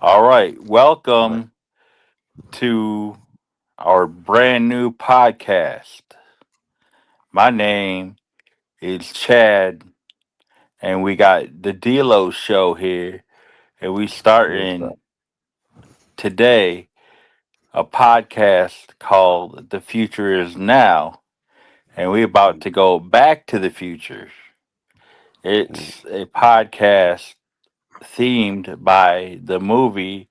All right, But welcome to our brand new podcast. My name is Chad, and we got the DLo show here, and we what's up? starting today a podcast called "The Future Is Now," and we about Mm, to go back to the future. mm, It's a podcast themed by the movie,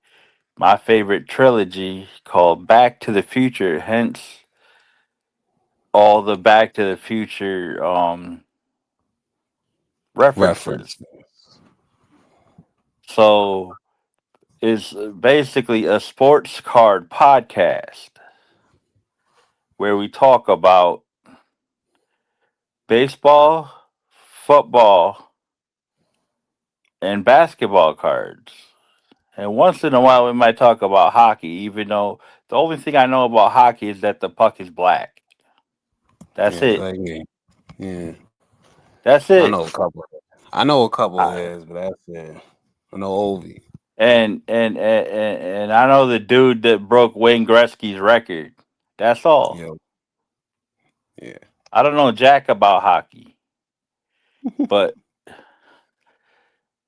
my favorite trilogy called Back to the Future. Hence all the Back to the Future references. Reference. So it's basically a sports card podcast where we talk about baseball, football, and basketball cards. And once in a while, we might talk about hockey, even though the only thing I know about hockey is that the puck is black. That's Yeah, it. like me. Yeah, That's I it. know a couple. I know a couple of I, his, but that's it. I know Ovi. and I know the dude that broke Wayne Gretzky's record. That's all. Yeah, yeah. I don't know jack about hockey, but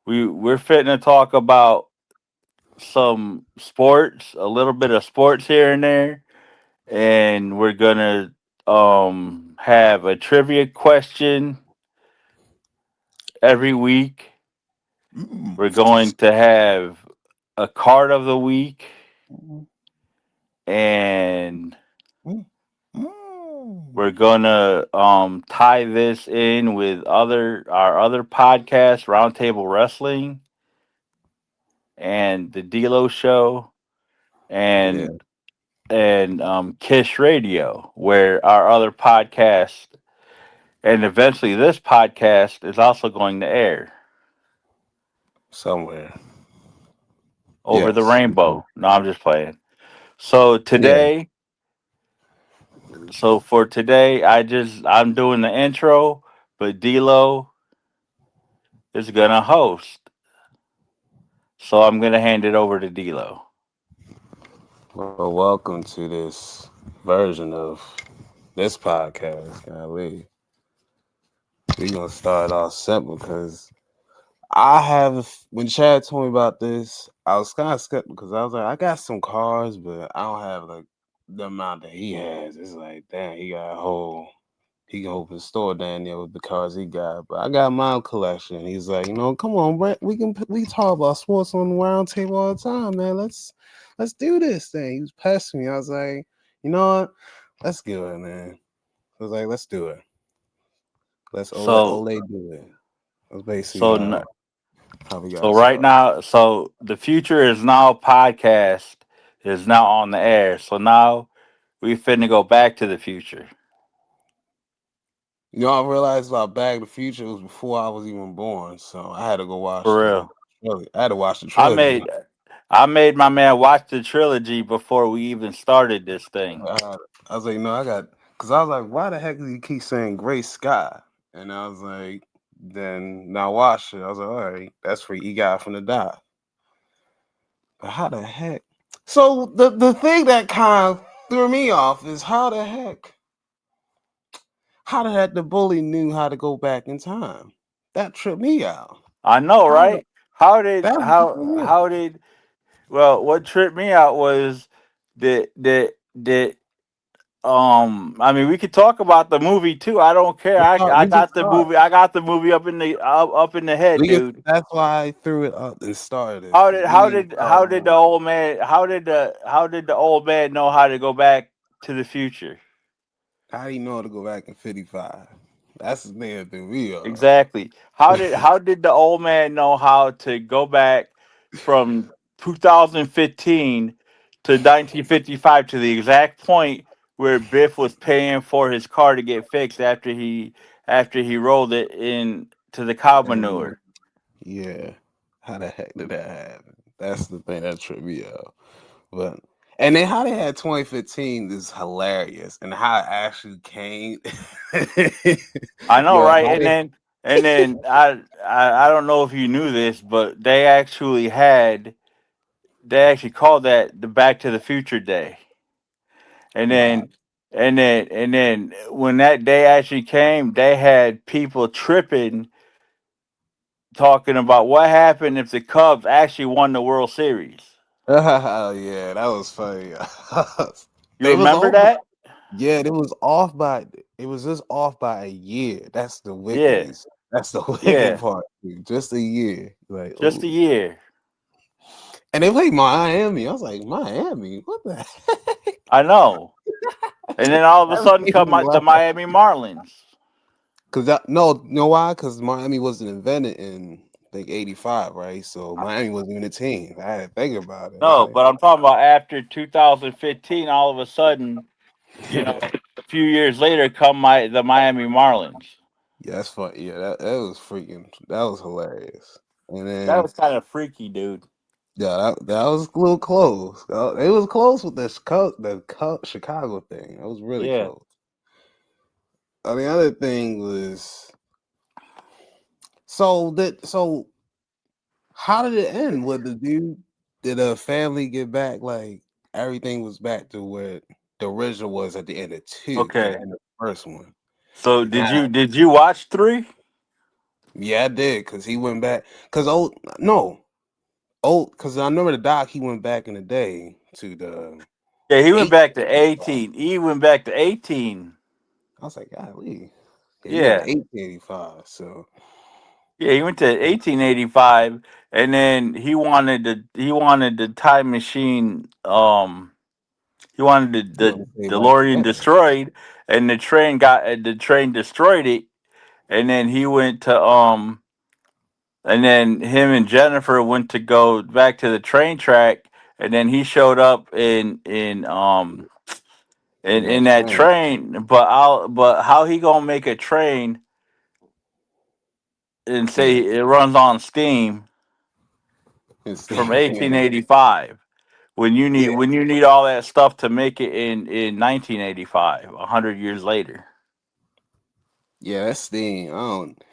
we're fitting to talk about some sports, a little bit of sports here and there, and we're gonna have a trivia question every week. Mm, We're going to have a card of the week, mm, and mm, mm. we're gonna tie this in with our other podcast, Roundtable Wrestling, and the D'Lo Show, Yeah, and Kish Radio, where our other podcast, and eventually this podcast is also going to air somewhere. over the Yes. rainbow. No, I'm just playing. So Yeah. today, so for today, I'm doing the intro, but D'Lo is gonna host. So I'm gonna hand it over to D'Lo. Well, welcome to this version of this podcast. Golly, we gonna start off simple because I have when Chad told me about this, I was kind of skeptical because I was like, I got some cars, but I don't have like the amount that he has. It's like, damn, he can open a store down there with the cars he got. But I got my own collection. He's like, come on, Brent, we talk about sports on the round table all the time, man. Let's do this thing. He was pestering me. I was like, you know what? Let's do it, man. I was like, let's do it. Let's let So Ole do it. That's basically so n- how we so got right started. now, so the Future Is Now podcast is now on the air. So now we finna go back to the future I realized about Back to the Future was before I was even born, so I had to go watch for the real. trilogy. I had to watch the I trilogy. made I made my man watch the trilogy before we even started this thing. I, I was like, no, I got, because I was like, why the heck does he keep saying Gray Sky? And I was like, then now watch it. I was like, all right, that's where he got from the dot. But how the heck? So the thing that kind of threw me off is how the heck the bully knew how to go back in time? That tripped me out. I know, How the right? How did that how how did well? What tripped me out was that I mean, we could talk about the movie too. I don't care. I we can got the start. movie. I got the movie up in the head, We can. dude. That's why I threw it up and started it How because did we how need to did start how did the moving. old man how did the old man know how to go back to the future? How do you know to go back in 55? That's the thing that threw me off. Exactly. How did the old man know how to go back from 2015 to 1955 to the exact point where Biff was paying for his car to get fixed after he rolled it in to the cow And manure? yeah, how the heck did that happen? That's the thing that tripped me out. But and then how they had 2015 is hilarious, and how it actually came. I know, Yo, right? how they And then I don't know if you knew this, but they actually had they actually called that the Back to the Future Day. And Wow. then and then when that day actually came, they had people tripping, talking about what happened if the Cubs actually won the World Series. Oh yeah, that was funny. You They was remember off. that? Yeah, it was off by. It was just off by a year. That's the Yeah, wickedness. That's the wicked yeah, part. Dude. Just a year. Like, just a oh. year. And they played Miami. I was like, Miami? What the heck? I know. And then all of a That sudden made come me the laugh. Miami Marlins. Cause that, no, you know why? Because Miami wasn't invented in like '85, right? So Miami wasn't even a team. I had to think about it. I was No, like, but I'm talking about after 2015. All of a sudden, a few years later, come the Miami Marlins. yeah, that's funny. Yeah, that was freaking. That was hilarious. And That then was kind of freaky, dude. yeah, that was a little close. It was close with the Chicago thing. It was really Yeah. close. The other thing was so how did it end? With the dude, did the family get back? Like everything was back to where the original was at the end of two, at the Okay. end of the first one. So Because did you watch three? yeah, I did. Because he went back. Because old no old. Because I remember the doc. He went back in the day to the Yeah, he went back to 1885. 18. He went back to 18. I was like, golly. Yeah, he went to Yeah. 1885. So Yeah, he went to 1885, and then he wanted the time machine. He wanted he the wanted to stay back DeLorean together. destroyed, and the train destroyed it, and then he went to and then him and Jennifer went to go back to the train track, and then he showed up In in that that train. train. But how he gonna make a train and say Yeah. it runs on steam from Yeah. 1885 when you need Yeah. all that stuff to make it in 1985, 100 years later? Yeah, that's Steam. I don't.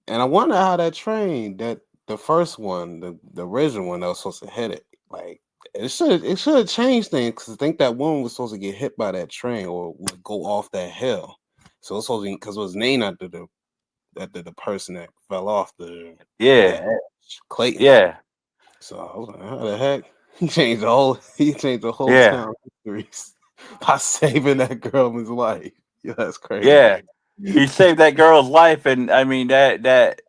And I wonder how that train, that the first one, the original one that was supposed to hit it, like it should have changed things because I think that one was supposed to get hit by that train or would go off that hill. So it's supposed to because it was named after the person that fell off the Yeah, edge, Clayton. yeah, So I was like, how the heck? He changed the whole yeah, town history by saving that girl's life. Yeah, that's crazy. yeah. He saved that girl's life, and I mean That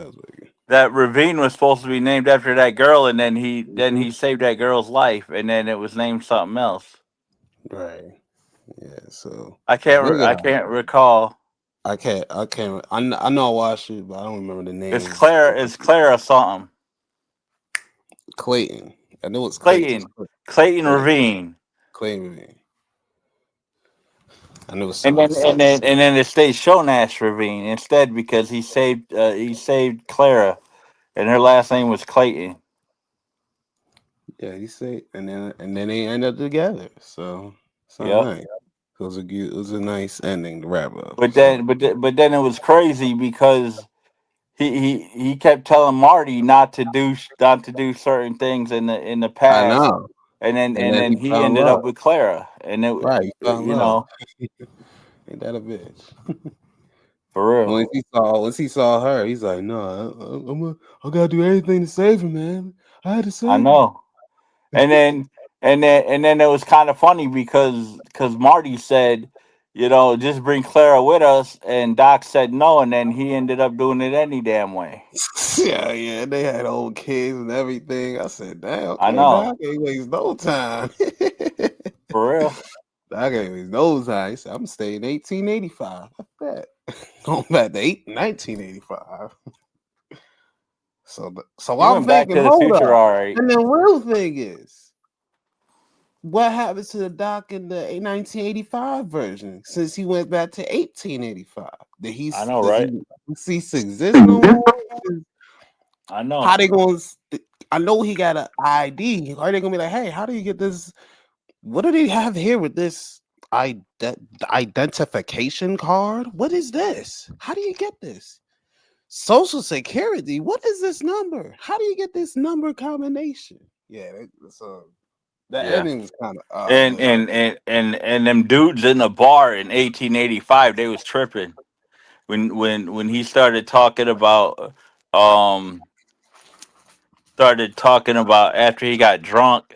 was weird. that ravine was supposed to be named after that girl, and then he saved that girl's life, and then it was named something else. Right. Yeah. So I nigga, can't recall. I know I watched it, but I don't remember the It's name. Clara. It's Clara something. Clayton. I know it's Clayton. It's Clayton. Clayton Clayton. Ravine. Clayton. I knew it was And something. then it stays Shonash Ravine instead because he saved Clara, and her last name was Clayton. Yeah, he said, and then they end up together. So it's not Yep. nice. It was a nice ending to wrap up. But So then it was crazy because he kept telling Marty not to do certain things in the I past, know. And and then then he he fell in ended up love. with Clara, and Right, he fell in you love. know, Ain't that a bitch? for real. Once he saw her, he's like, no, I gotta do anything to save him, man. I had to I save him. know. And then it was kind of funny because Marty said, just bring Clara with us, and Doc said no, and then he ended up doing it any damn way. Yeah, yeah, they had old kids and everything. I said, damn, I okay, Doc know, ain't waste no time. for real. Doc ain't waste no time. He said, I'm staying 1885. I bet. Going back to 1985. So He I'm went back thinking, to the hold future, up. all right. And the real thing is, what happens to the Doc in the 1985 version since he went back to 1885? I know, Does right? he cease to exist no more? I How know. they going to I know he got an ID. Are they going to be like, "Hey, how do you get this? What do they have here with this identification card? What is this? How do you get this?" Social Security. What is this number? How do you get this number combination? Yeah, so the Yeah. ending was kind of And but them dudes in the bar in 1885, they was tripping when he um started talking about after he got drunk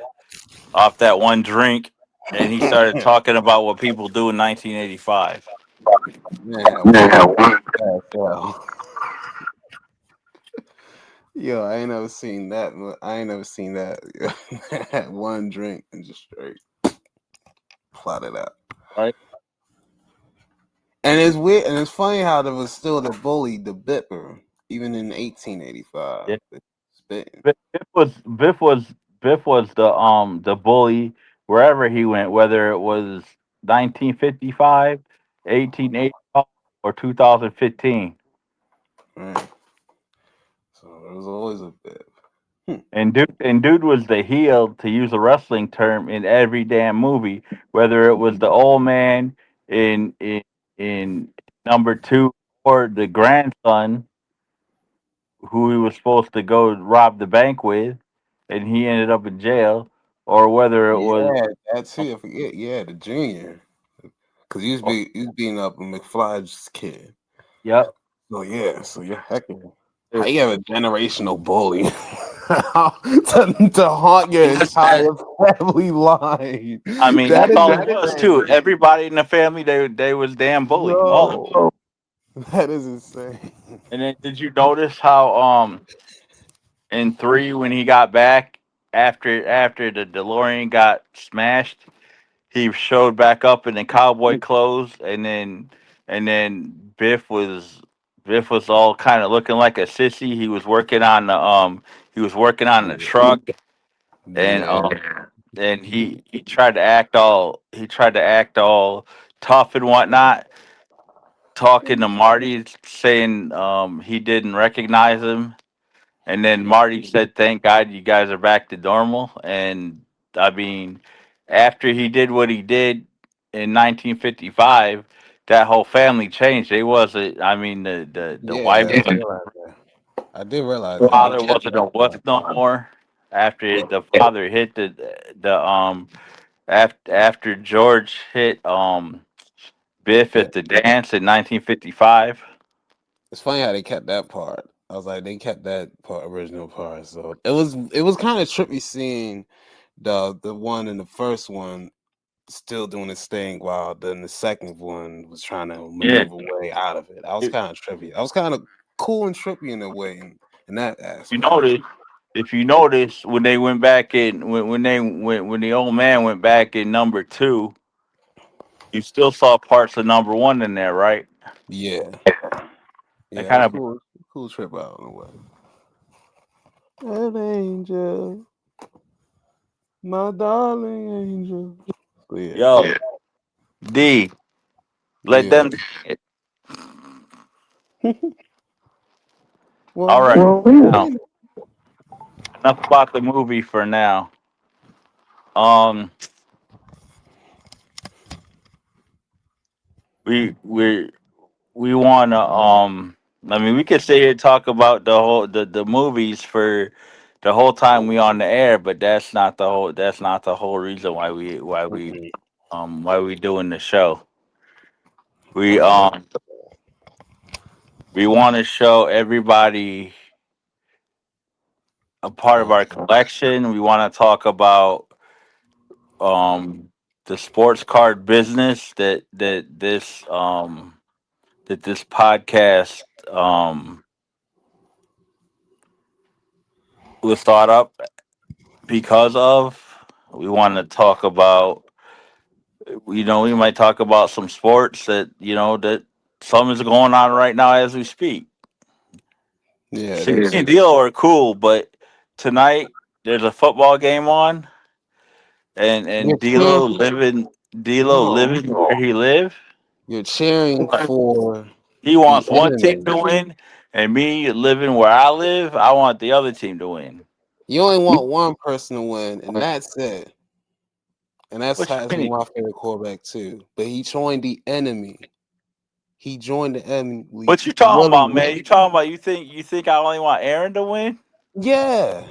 off that one drink, and he started talking about what people do in 1985. man, one hell. Yo, I ain't never seen that. I ain't never seen that. Had one drink and just straight plotted out. Right. And it's weird, and it's funny how there was still the bully, the Bipper, even in 1885. Yeah. Spitting. Biff was the bully wherever he went, whether it was 1955, 1885, or 2015. Right. So there was always a Bip. Hmm. And dude was the heel, to use a wrestling term, in every damn movie, whether it was the old man in number two, or the grandson who he was supposed to go rob the bank with, and he ended up in jail, or whether it was, Yeah, that too. I forget. Yeah, the junior. Because he was beating up a McFly's kid. yep. So yeah, heck yeah. How you have a generational bully to haunt your Yes, entire family line? I mean, That that's is all it was too. insane. Everybody in the family, they was damn bullies, all of them. Yo, that is insane. And then, did you notice how in three, when he got back after the DeLorean got smashed, he showed back up in the cowboy clothes, and then Biff was all kind of looking like a sissy. He was working on the truck, and Yeah, he tried to act all tough and whatnot, talking to Marty, saying he didn't recognize him. And then Marty said, "Thank God you guys are back to normal." And I mean, after he did what he did in 1955, that whole family changed. They wasn't. I mean, the wife yeah. wasn't. I did realize The that they father kept wasn't a that wuss part. no more. After the father hit after George hit Biff But at the dance in 1955. it's funny how they kept that part. I was like, they kept that part, original part. So it was kind of trippy seeing the one in the first one still doing his thing while then the second one was trying to Yeah. maneuver way out of it. I was kind of trippy. I was kind of cool and trippy in a way in that You aspect. notice, if you notice, when they went back in, when the old man went back in number two, you still saw parts of number one in there, right? Yeah, That yeah, it kind was of, cool trip out in a way. An angel, my darling angel. So yeah, yo, D, let yeah. them. All One right, day, now enough about the movie for now. Um, we we wanna I mean, we could sit here and talk about the movies for the whole time we on the air, but that's not the whole reason mm-mm. why we doing the show. We Oh yeah, we want to show everybody a part of um, our collection. We want to talk about um the sports card business that this podcast was thought up because of. We want to talk about, we might talk about some sports that some is going on right now as we speak. yeah. See, me This and D'Lo are cool, but tonight there's a football game on, and you're and cheering D'Lo for living D'Lo no, living where he live. you're cheering for He the wants one team enemy. to win, and me living where I live, I want the other team to win. You only want one person to win, and that's it. And that's What you has been mean? my favorite quarterback too. But he joined the enemy. He joined the M League. What you talking about, man? You talking about you think I only want Aaron to win? Yeah.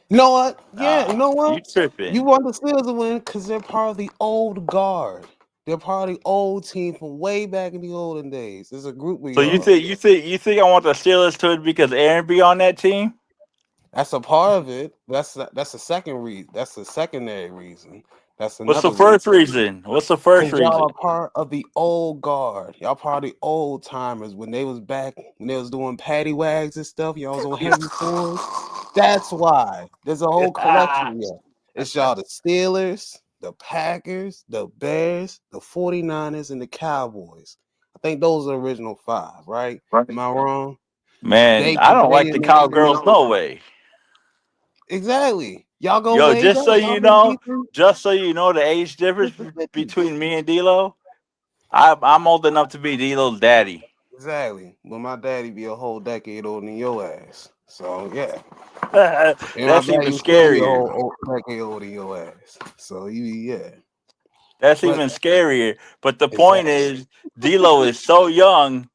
You know what? Yeah, you Nah, know you what? You tripping. want the Steelers to win because they're part of the old guard. They're part of the old team from way back in the olden days. There's a group of So you y'all. think I want the Steelers to win because Aaron be on that team? That's a part of it. That's a second reason. That's a secondary reason. That's What's the another reason. first reason? What's the first Cause y'all reason? are part of the old guard. Y'all part of the old timers when they was back when they was doing paddy wags and stuff. Y'all was on heavy floors. That's why. There's a whole collection of y'all. It's y'all the Steelers, the Packers, the Bears, the 49ers, and the Cowboys. I think those are the original five, right? Am I wrong? Man, They I don't like they the they Cowgirls no way. exactly. Y'all go Yo, way back. Y'all been beefing the age difference since the 50s. between me and DLo. I'm old enough to be DLo's daddy. Exactly. But my daddy be a whole decade older than your ass. So yeah. And my That's even daddy still be a scarier. whole decade older than your ass. So you yeah. That's But even scarier. But the point exactly. is, DLo is so young.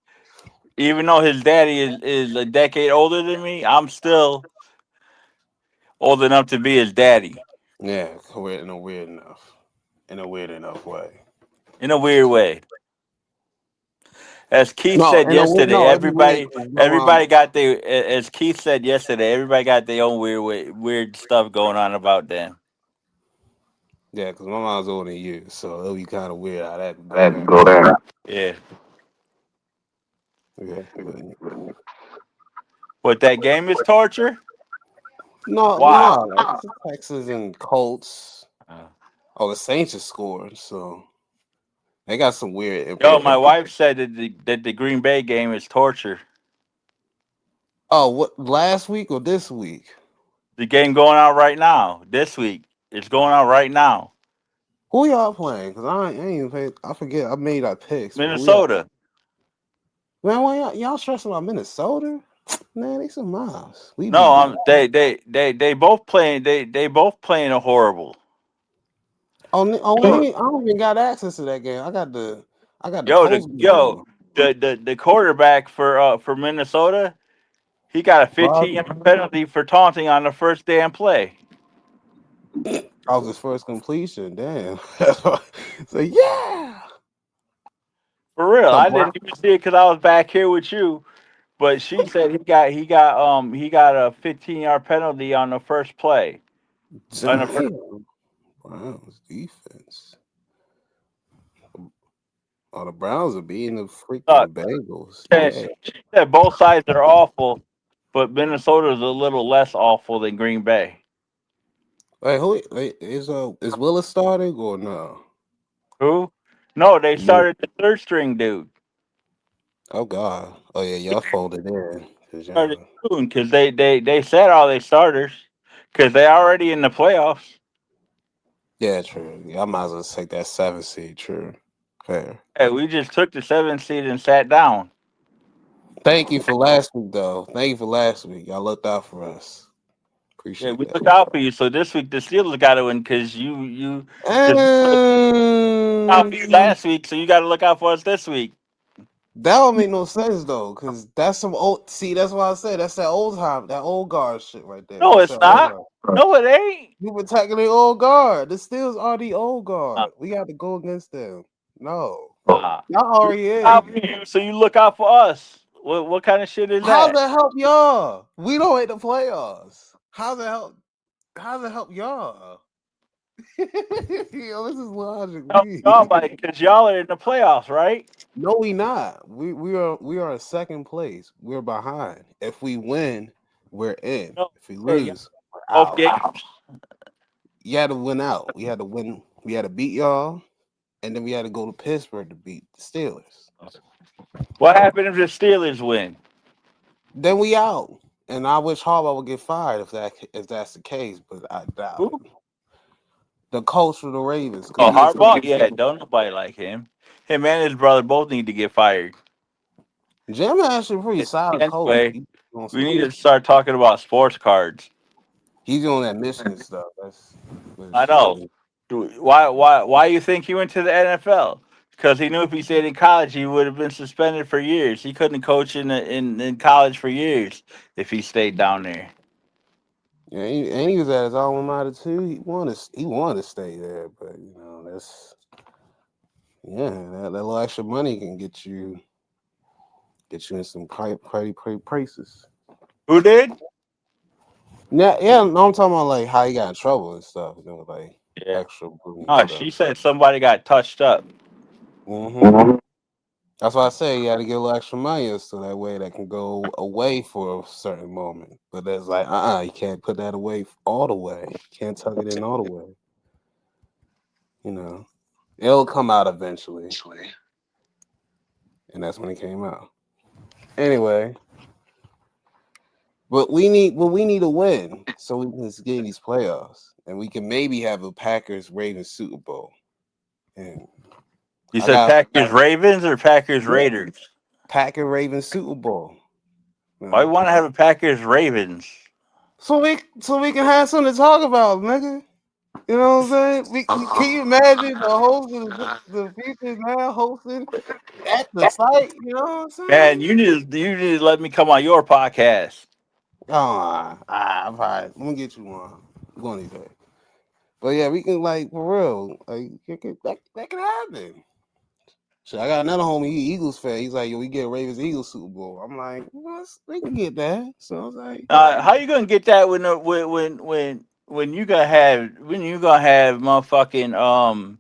Even though his daddy is a decade older than me, I'm still old enough to be his daddy Yeah, weird in a weird enough. In a weird enough way. in a weird way. As Keith No, said in a weird yesterday, no, it's weird. everybody got their as Keith said yesterday, everybody got their own weird stuff going on about them. Yeah, because my mom's older than you, so it'll be kind of weird how that could go That down. go down. Yeah. Yeah, but But that game is torture? Why? no, it's the Texans and Colts. Uh, Oh, the Saints just scored, so they got some weird Yo, my information. wife said that the Green Bay game is torture. Oh, what last week or this week? The game going on right now. This week. It's going on right now. Who y'all playing? Cause I ain't even paid. I forget. I made our picks, but who y'all? Minnesota. Man, why y'all stressing about Minnesota? Man, they some miles. We No, beat them. they both playing they both playing a horrible. We ain't, I don't even got access to that game. I got the Yo, post game. the quarterback for Minnesota, he got a Bob, 15 penalty for taunting on the first damn play. I was his first completion. Damn. So yeah. For real, The I Brown. didn't even see it because I was back here with you. But she said he got a 15-yard penalty on the first play. On the first, Damn. Browns defense. Oh, the Browns are beating the uh, freaking Bengals. she Dang. said both sides are awful, but Minnesota's a little less awful than Green Bay. Wait, is Willis starting or no? Who? No, they Will- started the third string dude. Oh God. Oh yeah, y'all folded in. Cause Started y'all soon because they said all they starters because they already in the playoffs. yeah, true. Y'all might as well take that 7 seed, true. Fair. Hey, we just took the 7th seed and sat down. Thank you for last week though. Thank you for last week. Y'all looked out for us. Yeah, Appreciate we that. look out for you. So this week the Steelers got to win because because we looked out for you Um, last week, so you got to look out for us this week. that don't make no sense though, cause that's some old. See, that's why I said that's that old time, that old guard shit right there. No, That's it's that old not. guard. No, it ain't. You attacking the old guard. The Steelers are the old Uh, guard. We got to go against them. No, uh, y'all we already look out for in. you, so you look out for us. What kind of shit is How's that? that help y'all? We don't hit the playoffs. How's that help? How's that help y'all? Yo, this is logic. No, y'all like because y'all are in the playoffs, right? No, we not. We are in second place. We're behind. If we win, we're in. No, If we yeah, y'all lose, we're both out. games. You had to win out. We had to win. We had to beat y'all, and then we had to go to Pittsburgh to beat the Steelers. What happened if the Steelers win? Then we out. And I wish Harbaugh would get fired if that's the case, but I doubt Who? it. The coach for the Ravens, because Oh, he was Harbaugh. Yeah, don't nobody like him. Him and his brother both need to get fired. Jim actually a pretty solid coach. Anyway, we need to start talking about sports cards. He's on that Michigan stuff. I Which know. Why you think he went to the NFL? because he knew if he stayed in college, he would have been suspended for years. He couldn't coach in college for years if he stayed down there. Yeah, and he was at his alma mater too. He wanted to stay there, but that's that little extra money can get you in some pretty places. Who did? Yeah, yeah. No, I'm talking about like how he got in trouble and stuff. Like Yeah. extra booty and No, stuff. she said somebody got touched up. Hmm. That's why I say you got to get a little extra money so that way that can go away for a certain moment. But that's like, you can't put that away all the way. You can't tuck it in all the way. You know, it'll come out eventually, and that's when it came out. Anyway, but we need a win so we can get in these playoffs, and we can maybe have a Packers Ravens Super Bowl. And You I said got Packers Ravens or Packers yeah, Raiders? Packer Ravens Super Bowl. Why No. want to have a Packers Ravens? So we can have something to talk about, nigga. You know what I'm saying? Can you imagine the host of the Future Is Now hosting at the site? You know what I'm Man, saying? you need to let me come on your podcast. Fine. Let me get you one. I'm gonna need that. But yeah, we can like for real. Like that can happen. Shit, I got another homie, he Eagles fan. He's like, yo, we get Ravens Eagles Super Bowl. I'm like, we can get that. So I was like, How you gonna get that when you gonna have motherfucking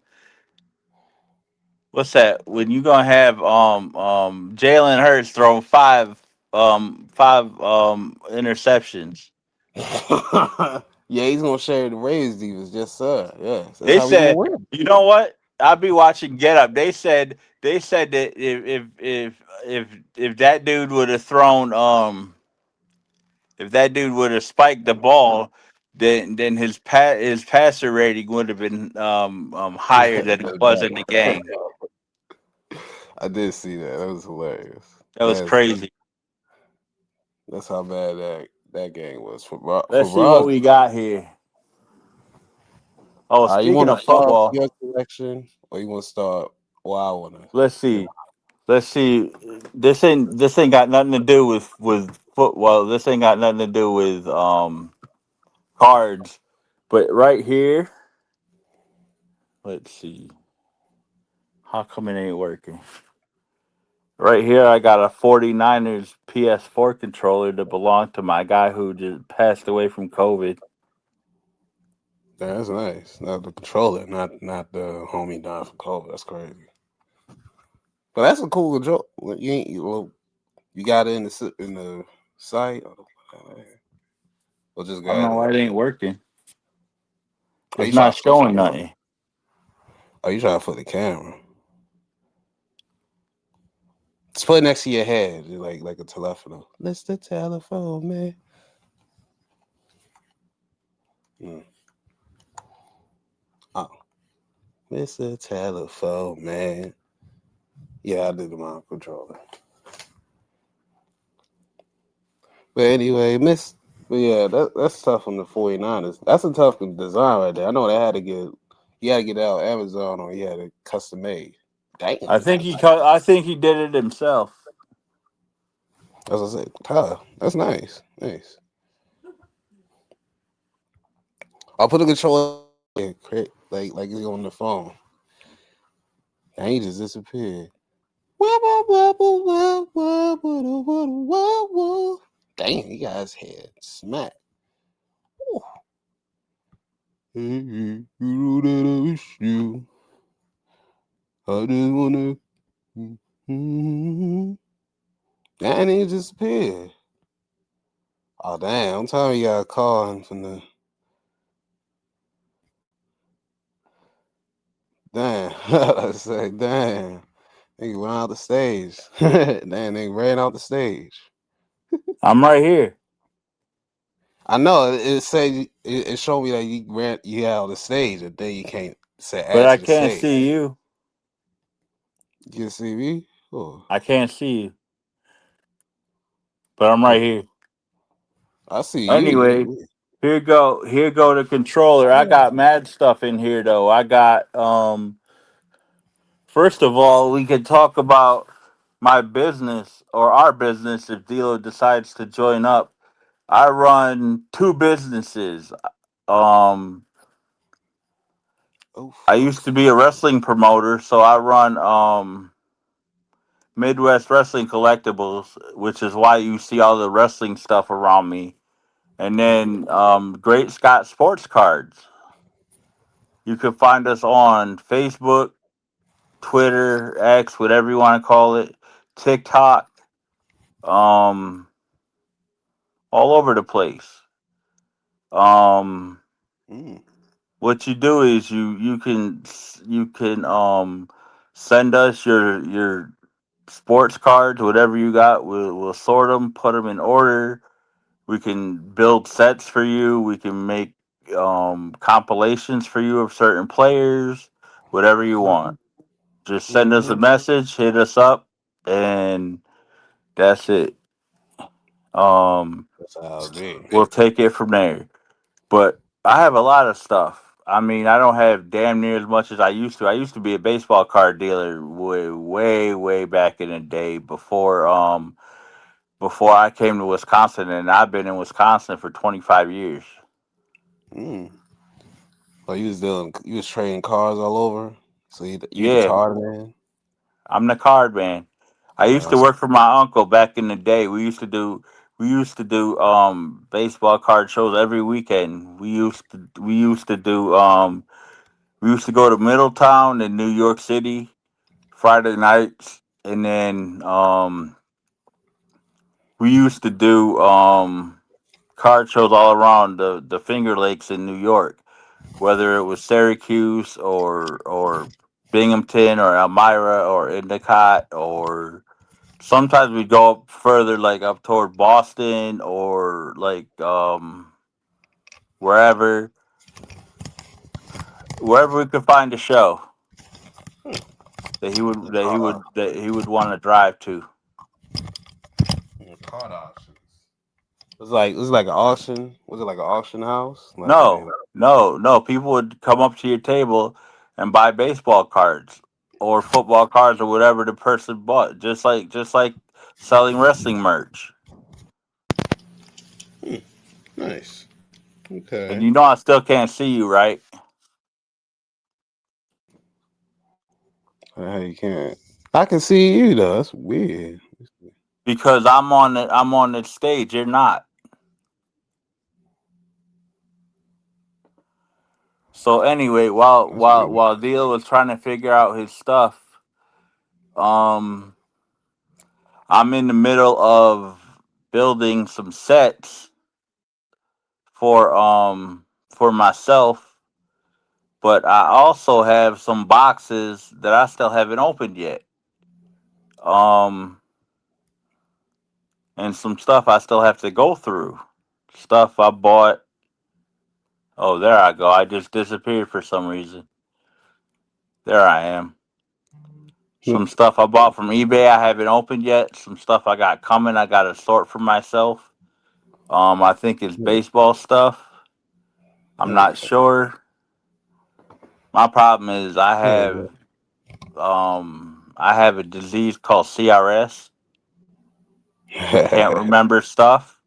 what's that? When you gonna have Jalen Hurts throw five interceptions? yeah, he's gonna share the Ravens defense, yes, sir. Yes, that's They how we gonna said, win. you know what? I'll be watching Get Up. They said that if that dude would have thrown if that dude would have spiked the ball, then his passer rating would have been higher than it was in the game. I did see that. That was hilarious. That was crazy. That's how bad that game was for Let's see what Rogers. we got here. Oh, All right, you speaking want to of start football, your selection, or you want to start? Well, I want to let's give. see. Let's see. This ain't got nothing to do with football. This ain't got nothing to do with cards. But right here, let's see. How come it ain't working? Right here, I got a 49ers PS4 controller that belonged to my guy who just passed away from COVID. Yeah, that's nice. Not the controller, not the homie dying from COVID. That's crazy. But that's a cool control. You got it in the site, or just I don't got know it. why it ain't working. Are It's you trying not to flip the showing camera? nothing. Are you trying to flip the camera? Just put it next to your head, like a telephone. That's the telephone, man. Mm. Oh, it's the telephone, man. Yeah, I did the mind controller. But anyway, but yeah, that's tough on the 49ers. That's a tough design right there. I know they had to you had to get it out of Amazon or you had it custom made. Damn. I think he did it himself. As I said, that's nice. Nice. I'll put the controller like it's on the phone. And he just disappeared. Wobble, wobble, wobble, wobble, wobble, wobble. Damn, he got his head smacked. Ooh. Hey, you know that I wish you. I just wanna. Mm-hmm. And he disappeared. Oh damn! I'm telling you, got a call in from the damn. I say damn. They ran out the stage. Damn, they ran out the stage. I'm right here, I know it said it showed me that you had on the stage, and then you can't say but add I to the can't stage. see you. You can see me? Oh, I can't see you, but I'm right hmm. here. I see you. Anyway, You. here go the controller. I got mad stuff in here though. I got First of all, we could talk about my business or our business if DLo decides to join up. I run two businesses. Um, I Oof. used to be a wrestling promoter, so I run Midwest Wrestling Collectibles, which is why you see all the wrestling stuff around me. And then Great Scott Sports Cards. You can find us on Facebook, Twitter, X, whatever you want to call it, TikTok, um, all over the place. Um, Mm. what you do is you can send us your sports cards, whatever you got. We'll sort them, put them in order. We can build sets for you. We can make compilations for you of certain players, whatever you want. Just send us a Mm-hmm. message, hit us up, and that's it. Um, That's how it be. we'll take it from there. But I have a lot of stuff. I mean, I don't have damn near as much as I used to. I used to be a baseball card dealer way back in the day before I came to Wisconsin, and I've been in Wisconsin for 25 years. Mm. So you was trading cars all over. So you the Yeah, card man. I'm the card man. I used to That's work for my uncle back in the day. We used to do baseball card shows every weekend. We used to go to Middletown in New York City Friday nights, and then we used to do card shows all around the Finger Lakes in New York, whether it was Syracuse or Binghamton or Elmira or Endicott, or sometimes we go up further, like up toward Boston or like wherever wherever we could find a show the card. that he would want to drive to. Card auctions. It was like an auction. Was it like an auction house? Like where they No, no. People would come up to your table and buy baseball cards or football cards or whatever the person bought, just like selling wrestling merch. nice. And Okay. you know I still can't see you, right? You can't. I can see you though. That's weird. Because I'm on the stage. You're not. So anyway, That's weird. while Deal was trying to figure out his stuff, um, I'm in the middle of building some sets for myself, but I also have some boxes that I still haven't opened yet. Um, and some stuff I still have to go through. Stuff I bought. Oh, there I go. I just disappeared for some reason. There I am. Some stuff I bought from eBay I haven't opened yet. Some stuff I got coming. I got to sort for myself. I think it's baseball stuff. I'm not Okay. sure. My problem is Yeah. I have a disease called CRS. I can't Yeah. remember stuff,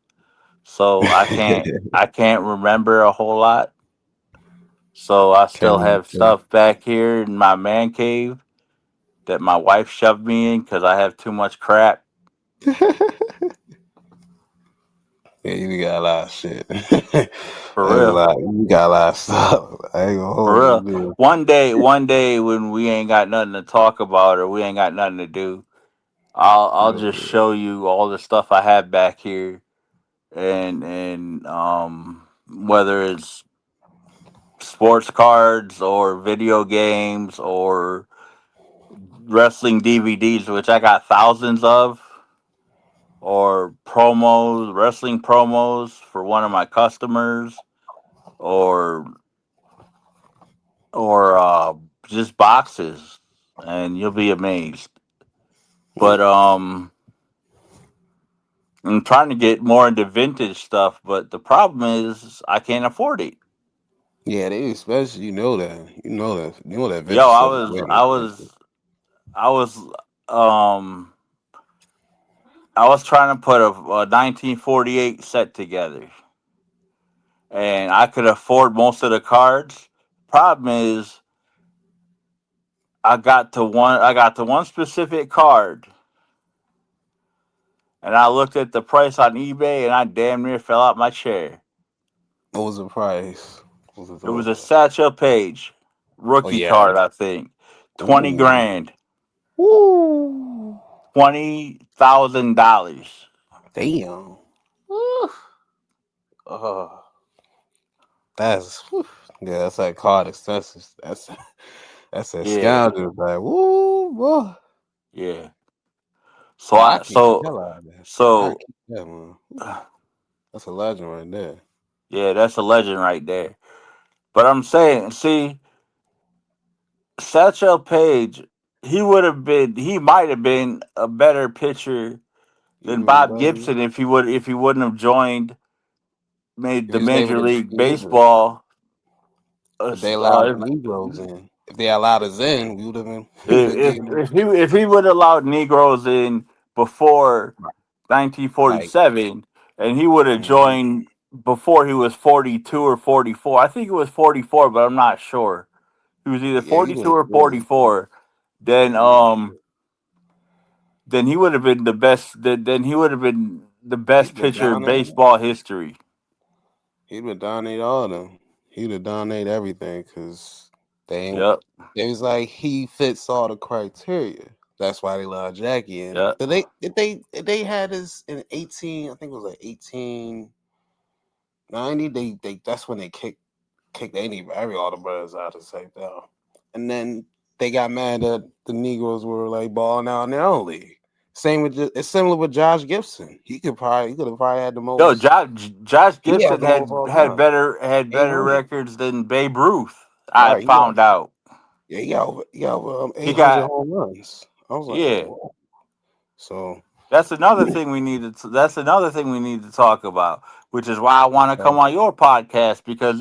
so I can't remember a whole lot. So I still Can have stuff back here in my man cave that my wife shoved me in because I have too much crap. yeah, you got a lot of shit. I For ain't gonna real. lie, you got a lot of stuff. I ain't gonna For hold you, real. man. One day when we ain't got nothing to talk about or we ain't got nothing to do, I'll just show you all the stuff I have back here, and whether it's sports cards or video games or wrestling DVDs, which I got thousands of, or promos, wrestling promos for one of my customers, or or just boxes, and you'll be amazed. Mm. But I'm trying to get more into vintage stuff, but the problem is I can't afford it. Yeah, they especially you know that Yo, vintage stuff is way more I was expensive. I was um I was trying to put a 1948 set together, and I could afford most of the cards. Problem is, I got to one specific card, and I looked at the price on eBay, and I damn near fell out my chair. What was the price? What was it It was talking a about? Satchel Page Oh rookie yeah. card, I think. 20 Ooh. grand, Ooh. $20,000. Damn. Ooh. Uh, that's whew. Yeah. That's like card expenses. That's a Yeah, scoundrel. Like woo, boy. yeah. So I I keep the hell out of that. I so keep that man. That's a legend right there. yeah, that's a legend right there. But I'm saying, see, Satchel Page, he might have been a better pitcher He than been Bob better. Gibson if he wouldn't have joined made If he the was able Major to League get it, Baseball. if they allowed the Negroes in, if they allowed us in, we would have been. We would have been getting If he would have allowed Negroes in before like. 1947, and he would have Mhm. joined before he was 42 or 44. I think it was 44, but I'm not sure. He was either Yeah, he 42 was or good. 44. Then Yeah, he was good. then he would have been the best. Then he would have been the He'd best been pitcher in dominating. baseball history. He'd been dominate all of them. He'd have dominate everything because they ain't. Yep, It was like he fits all the criteria. That's why they allowed Jackie in. yep. But they had this in 18. I think it was like 1890. They that's when they kicked every all the brothers out of the down. And then they got mad that the Negroes were like balling out in their own league. Same with it's similar with Josh Gibson. He could have probably had the Yo, most. Josh He had Gibson the most all time. had better 800. records than Babe Ruth. I Right. found out. Yeah, he got 800 He got home runs. I was like, yeah. whoa. So That's another thing we need to. That's another thing we need to talk about, which is why I want to come on your podcast because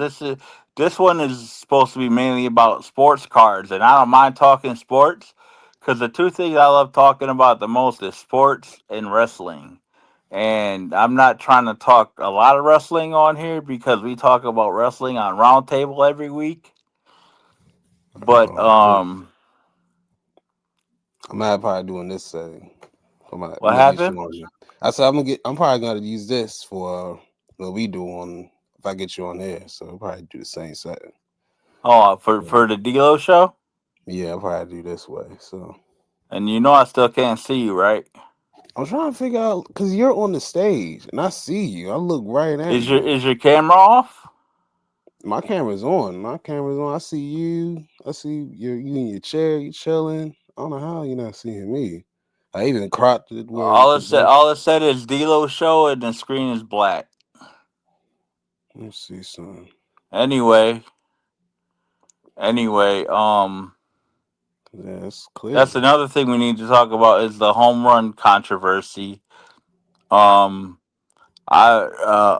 this one is supposed to be mainly about sports cards, and I don't mind talking sports because the two things I love talking about the most is sports and wrestling. And I'm not trying to talk a lot of wrestling on here because we talk about wrestling on Roundtable every week. But I'm not probably doing this setting. I'm what gonna get you happened? on here. I said I'm probably gonna use this for what we do on if I get you on there. So I'll probably do the same setting. Oh, Yeah, for the DLo show, yeah, I'll probably do this way. So and you know I still can't see you, right? I'm trying to figure out because you're on the stage and I see you. I look right at you. Is your camera off? My camera's on. My camera's on. I see you. I see you in your chair. You chilling. I don't know how you're not seeing me. I even cropped it where you can. All it said is DLo show, and the screen is black. Let's see something. Anyway, Yeah, it's clear. that's another thing we need to talk about is the home run controversy. Um, I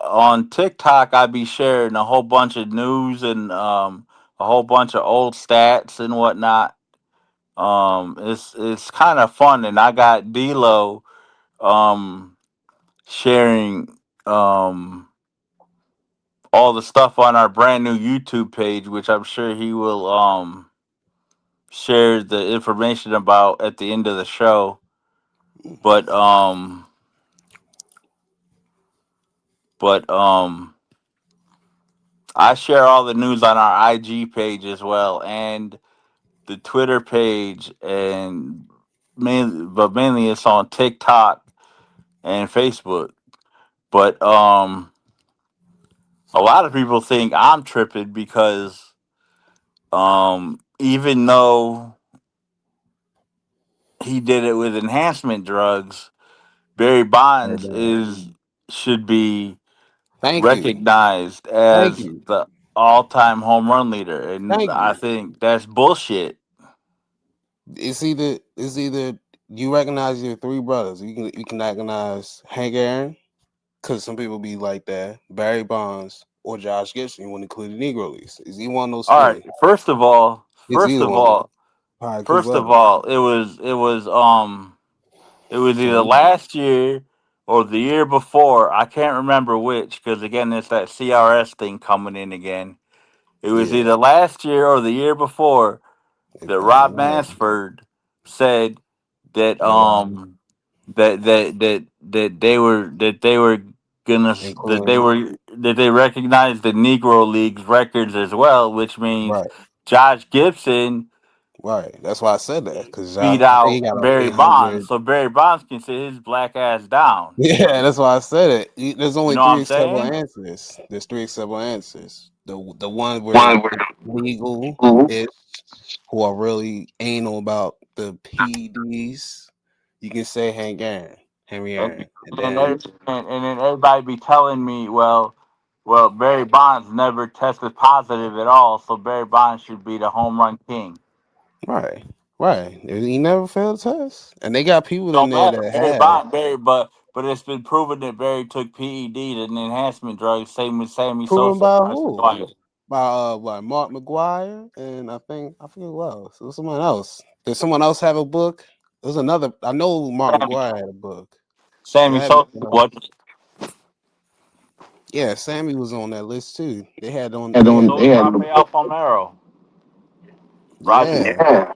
on TikTok I be sharing a whole bunch of news and a whole bunch of old stats and whatnot. It's kind of fun, and I got DLo sharing all the stuff on our brand new YouTube page, which I'm sure he will share the information about at the end of the show. But but I share all the news on our IG page as well and the Twitter page and mainly it's on TikTok and Facebook. But a lot of people think I'm tripping because even though he did it with enhancement drugs, Barry Bonds is should be Thank you. recognized Thank as you. the all-time home run leader, and Thank I you. think that's bullshit. It's either you recognize your three brothers. You can recognize Hank Aaron because some people be like that. Barry Bonds or Josh Gibson. You want to include the Negro Leagues. Is he one of those All right, three? It's first either of one of them. all, All right, keep First of up. all, it was either last year or the year before. I can't remember which, because again, it's that CRS thing coming in again. It was Yeah, either last year or the year before it that doesn't Rob matter. Mansford said that Nobody, they were gonna including that they recognized the Negro League's records as well, which means right, Josh Gibson right. That's why I said that because beat I think he out got like Barry Bonds, 800. so Barry Bonds can sit his black ass down. Yeah, that's why I said it. There's You only know what three I'm acceptable saying? answers. There's three acceptable answers. The one where One word. it's legal is who are really anal about the PEDs. You can say Henry And Aaron, and then then and then everybody be telling me, well, Barry Bonds never tested positive at all, so Barry Bonds should be the home run king. right, right. He never failed a test, and they got people in Don't there matter, that Barry have Bonds, but it's been proven that Barry took PEDs and enhancement drugs, same as Sammy proven Sosa. by Bryce who? Harper. By Mark McGuire, and I forget who else. It was someone else. Did someone else have a book? It was another. I know Mark Sammy, McGuire had a book. It Sammy had to be Sosa, someone else. what? Yeah, Sammy was on that list too. They had on. And They on, had. so was Rafael Palmeiro. Roger Yeah.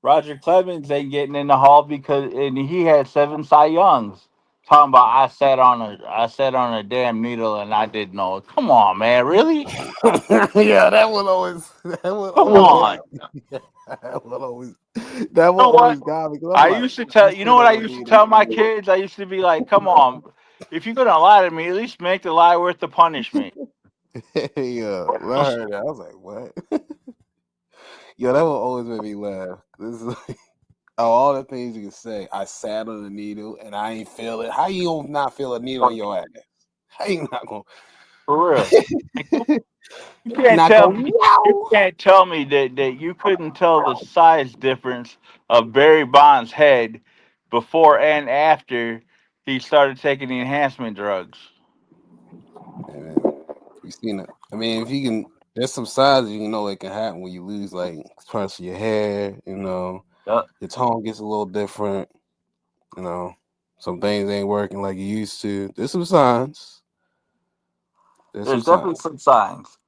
Roger Clemens ain't getting in the hall because and he had 7 Cy Youngs. Talking about I sat on a damn needle and I didn't know. Come on, man, really? Yeah, that one always. That one Come always on. got me. That one always. That You one know what? always got me because I'm I like, used to I tell you know sit what I on a used to needle. tell my kids? I used to be like, come on, if you're gonna lie to me, at least make the lie worth the punishment. Yeah, when I heard that, I was like, what? Yo, that will always make me laugh. This is like, all the things you can say. I sat on a needle and I ain't feel it. How you gonna not feel a needle in your ass? How you not gonna? For real. You can't Not tell go me. You wow. can't tell me that you couldn't tell the size difference of Barry Bonds' head before and after he started taking the enhancement drugs. Man, you seen it? I mean, if you can, there's some signs you know it can happen when you lose like parts of your hair. You know, Uh, your tone gets a little different. You know, some things ain't working like you used to. There's some signs. There's some there's definitely signs. some signs.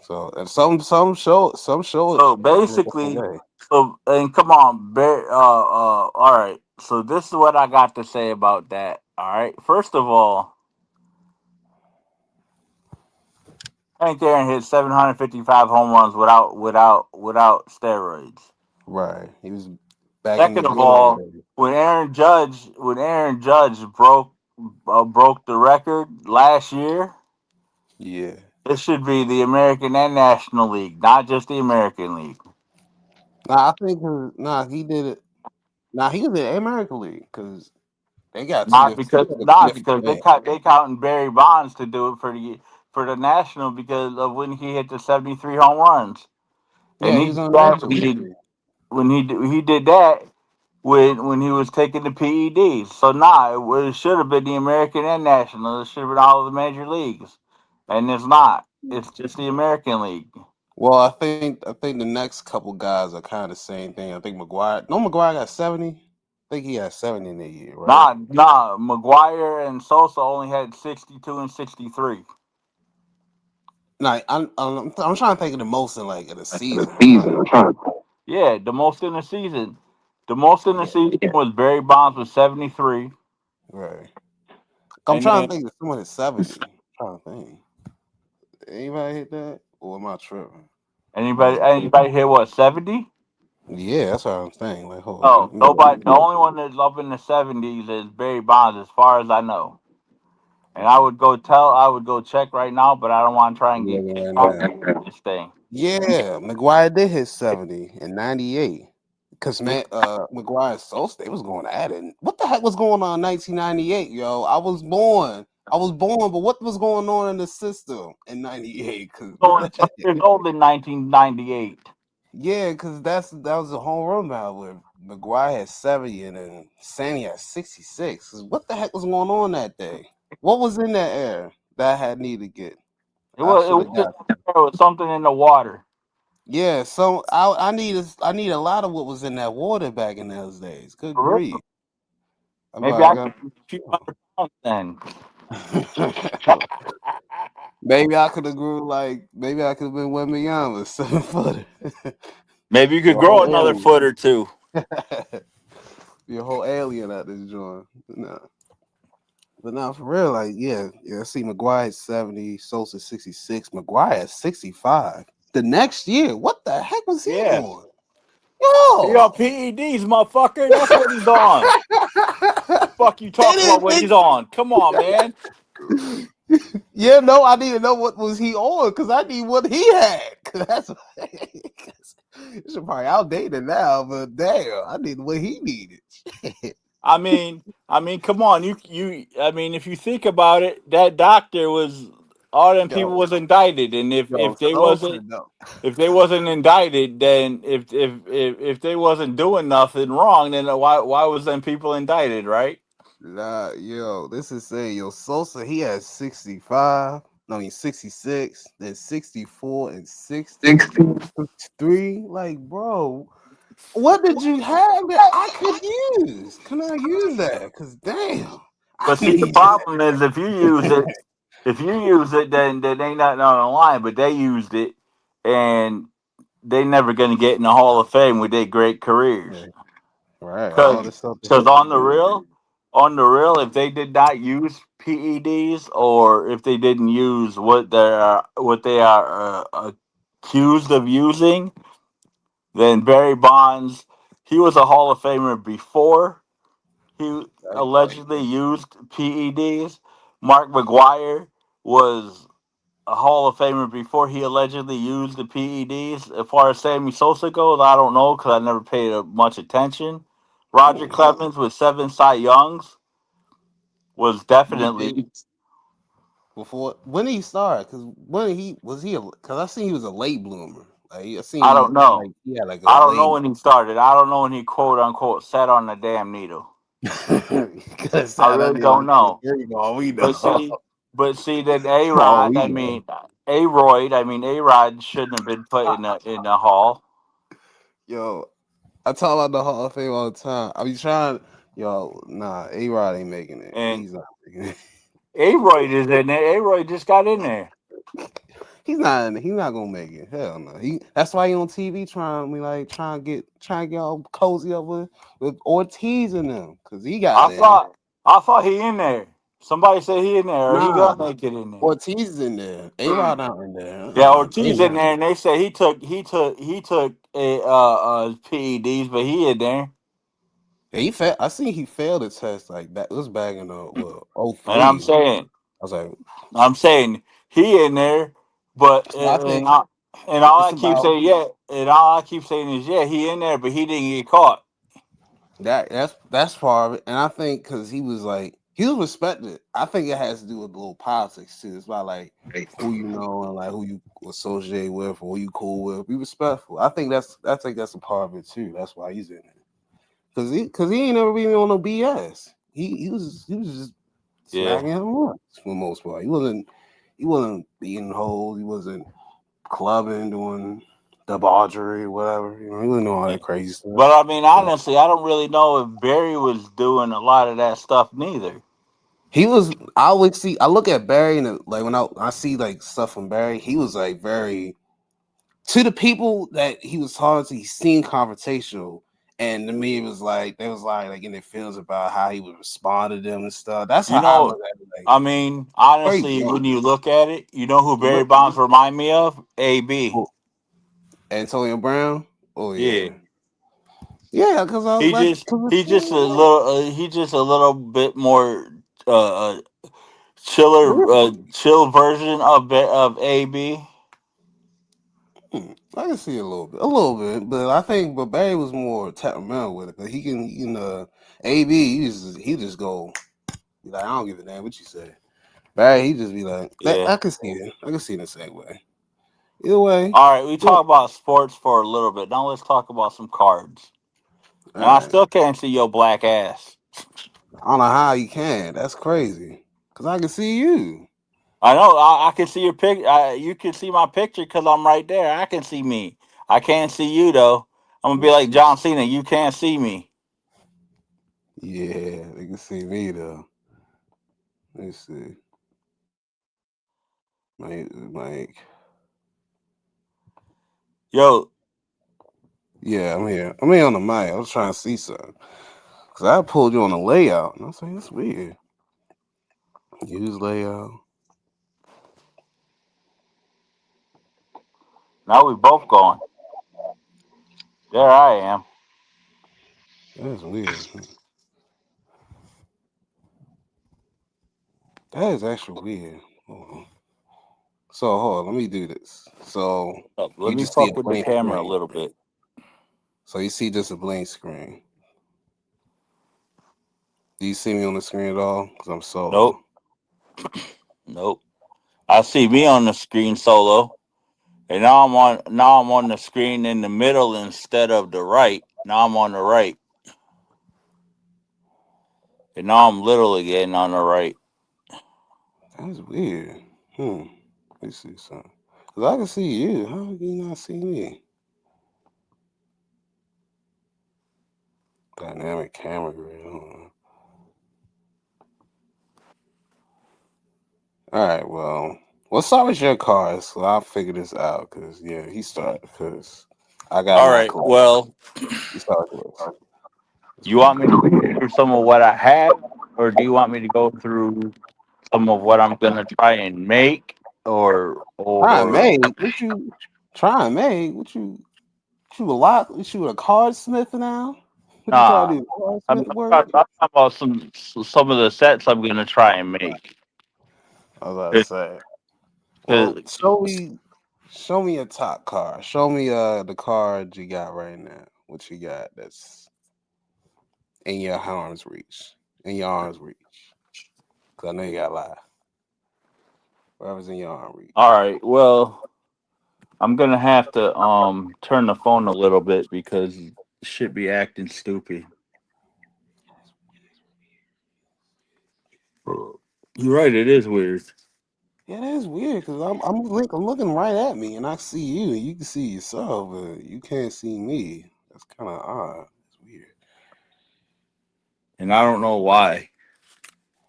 So and some show it So in a different basically, way. and come on, all right. So this is what I got to say about that. All right. First of all, Hank Aaron hit 755 home runs without steroids. Right. He was back in the Second of good old all, days. when Aaron Judge broke the record last year, Yeah. it should be the American and National League, not just the American League. Nah, I think he did it. Nah, he was in American League because they got Not they because got a not different because thing. they counting Barry Bonds to do it for the National because of when he hit the 73 home runs, and Yeah, he he was did on the that National League. he did that when he was taking the PEDs. So it should have been the American and National. It should have been all of the major leagues, and it's not. It's just the American League. Well, I think the next couple guys are kind of the same thing. I think McGuire. No, McGuire got 70. I think he had 70 in that year, right? McGuire and Sosa only had 62 and 63. Nah, I'm trying to think of the most in like in a The season. I'm trying season. to I'm trying to. Yeah, the most in the season. The most in the yeah, season was Barry Bonds with 73, right. I'm and trying to then think of someone at 70. I'm trying to think. Anybody hit that? Or am I tripping? anybody hit what 70? Yeah, that's what I'm saying. Like, hold on. No, nobody. The only one that's up in the 70s is Barry Bonds, as far as I know. And I would go check right now, but I don't want to try and I'm get looking kicked right off now. this thing. Yeah, McGuire did hit 70 in 98. Cause man, McGuire and Sosa, they was going at it. What the heck was going on in 1998, yo? I was born. But what was going on in the system in 98? Cause what Only the 10 heck? years old in 1998. Yeah, cause that was a home run battle where McGuire had 70 and then Sandy had 66. 'Cause what the heck was going on that day? What was in that air that I had need to get? It I was should have got. it was something in the water. Yeah, so I need a lot of what was in that water back in those days. Good For real. grief. Maybe I I could got lose a few 100 pounds then. maybe I could have grew like maybe I could have been Wembanyama, 7 footer. Maybe you Be could a grow whole another alien. foot or two. Be a whole alien out this joint. Nah. But now for real, like I see McGuire at 70, Sosa 66, McGuire at 65. The next year, what the heck was he Yeah. on? He on Yo, PEDs, motherfucker. That's what he's on. Fuck you talking about what he's it on. Come on, man. is. Yeah, no, I need to know what was he on because I need what he had. 'Cause that's it's probably outdated now, but damn, I need what he needed. Come on. If you think about it, that doctor was all them people Yo, was indicted, and yo, Sosa, no. if they wasn't indicted, then if they wasn't doing nothing wrong, then why was them people indicted, right? Nah, yo, this is saying yo Sosa. He has 65. No, he's 66. Then 64 and 63. Like, bro, what did you have that I could use? Can I use that? Cause damn, I But see, the need that. problem is if you use it, then ain't nothing on the line. But they used it, and they never gonna get in the Hall of Fame with their great careers. Yeah, right. All Because this stuff that he because had to do. on the real, if they did not use PEDs or if they didn't use what they are accused of using, then Barry Bonds, he was a Hall of Famer before he Right. allegedly used PEDs. Mark McGuire was a Hall of Famer before he allegedly used the PEDs. As far as Sammy Sosa goes, I don't know because I never paid much attention. Roger Hmm. Clemens with 7 Cy Youngs was Did definitely. before when did he start? Because when he was he? Because I seen he was a late bloomer. Like I seen I don't know. he had like a I don't know late. when he started. I don't know when he quote unquote sat on the damn needle. Because I I really did don't know. there you go. All we But know. see, then A All Rod. we know. A Rod shouldn't have been put in the hall. Yo, I talk about the Hall of Fame all the time. I be trying. Yo, nah, A Rod ain't making it. And He's not making it. A Royd is in there. A Royd just got in there. He's not gonna make it. Hell no. That's why he on TV trying to get all cozy up with Ortiz and them. Cause he got I in. thought I thought he in there. Somebody said he in there, or he Nah, gonna make it in there. Ortiz is in there. A Rod not in there. Yeah, They Ortiz in not. there, and they said he took a PEDs, but he in there. Yeah, I seen he failed the test like that. It was back in And 03. I was like, I'm saying he in there, but so I think and all it's I keep about saying and all I keep saying is he in there, but he didn't get caught. that's part of it. And I think because he was respected. I think it has to do with a little politics too. It's about like who you know and like who you associate with or who you cool with. Be respectful. I think that's a part of it too. That's why he's in it. Cause he ain't never been on no BS. He was just Yeah. smacking him up for the most part. He wasn't beating holes. He wasn't clubbing, doing debauchery, whatever. He wasn't doing all that crazy stuff. But I mean, honestly, I don't really know if Barry was doing a lot of that stuff neither. He was. I always see. I look at Barry and like when I see like stuff from Barry, he was like very to the people that he was talking to. He seemed confrontational, and to me, it was like they was like in their feelings about how he would respond to them and stuff. That's how You I know, look at it. Like I mean, very honestly, when blunt. you look at it, you know who Barry Look, Bonds remind me of? AB. oh, Antonio Brown. Oh Yeah. yeah, yeah. Because I was like, cause He just a little bit more uh, chiller chill version of AB. I can see a little bit, but I think but Barry was more temperamental with it. But AB, he just go be like, I don't give a damn what you say. Barry, he just be like, Yeah. I can see it. I can see it the same way. Either way, All right, we yeah. talk about sports for a little bit. Now let's talk about some cards. All And I right. still can't see your black ass. I don't know how you can. That's crazy. Cause I can see you. I know. I can see your pic. You can see my picture because I'm right there. I can see me. I can't see you though. I'm gonna be Let's like see. John Cena. You can't see me. Yeah, they can see me though. Let's see. Mike. Yo, Yeah, I'm here. I'm here on the mic. I was trying to see something. Because I pulled you on the layout. And I was like, that's weird. Use layout. now we both going. There I am. That's weird. That is actually weird. Hold on. So hold on, let me do this. So Let you me just see a fuck with the blank camera a screen. little bit. So you see just a blank screen. Do you see me on the screen at all? Because I'm solo. Nope, nope. I see me on the screen solo, and now I'm on the screen in the middle instead of the right. Now I'm on the right, and now I'm literally getting on the right. That's weird. Let me see something. Because I can see you. How do you not see me? Dynamic camera grid. Hold on. All right, well, let's start with your cars. So I'll figure this out. Because, yeah, he started. Because I got All my right. collection. Well, He started with. Let's you go. want me to go through some of what I have, or do you want me to go through some of what I'm gonna try and make, Try and or make? What you try and make? What you a lot? What you a card smith now? What you trying to nah? do? Card I'm, smith I'm work? talking about some of the sets I'm gonna try and make. I was about to say. Well, 'Cause- show me your top card. Show me the card you got right now. What you got that's in your arms reach. In your arms reach. Cause I know you got a lot. Whatever's in your arm all reach. right. Well, I'm gonna have to turn the phone a little bit because shit be acting stupid. You're right. It is weird. Yeah, that is weird because I'm looking right at me and I see you and you can see yourself, but you can't see me. That's kind of odd. It's weird. And I don't know why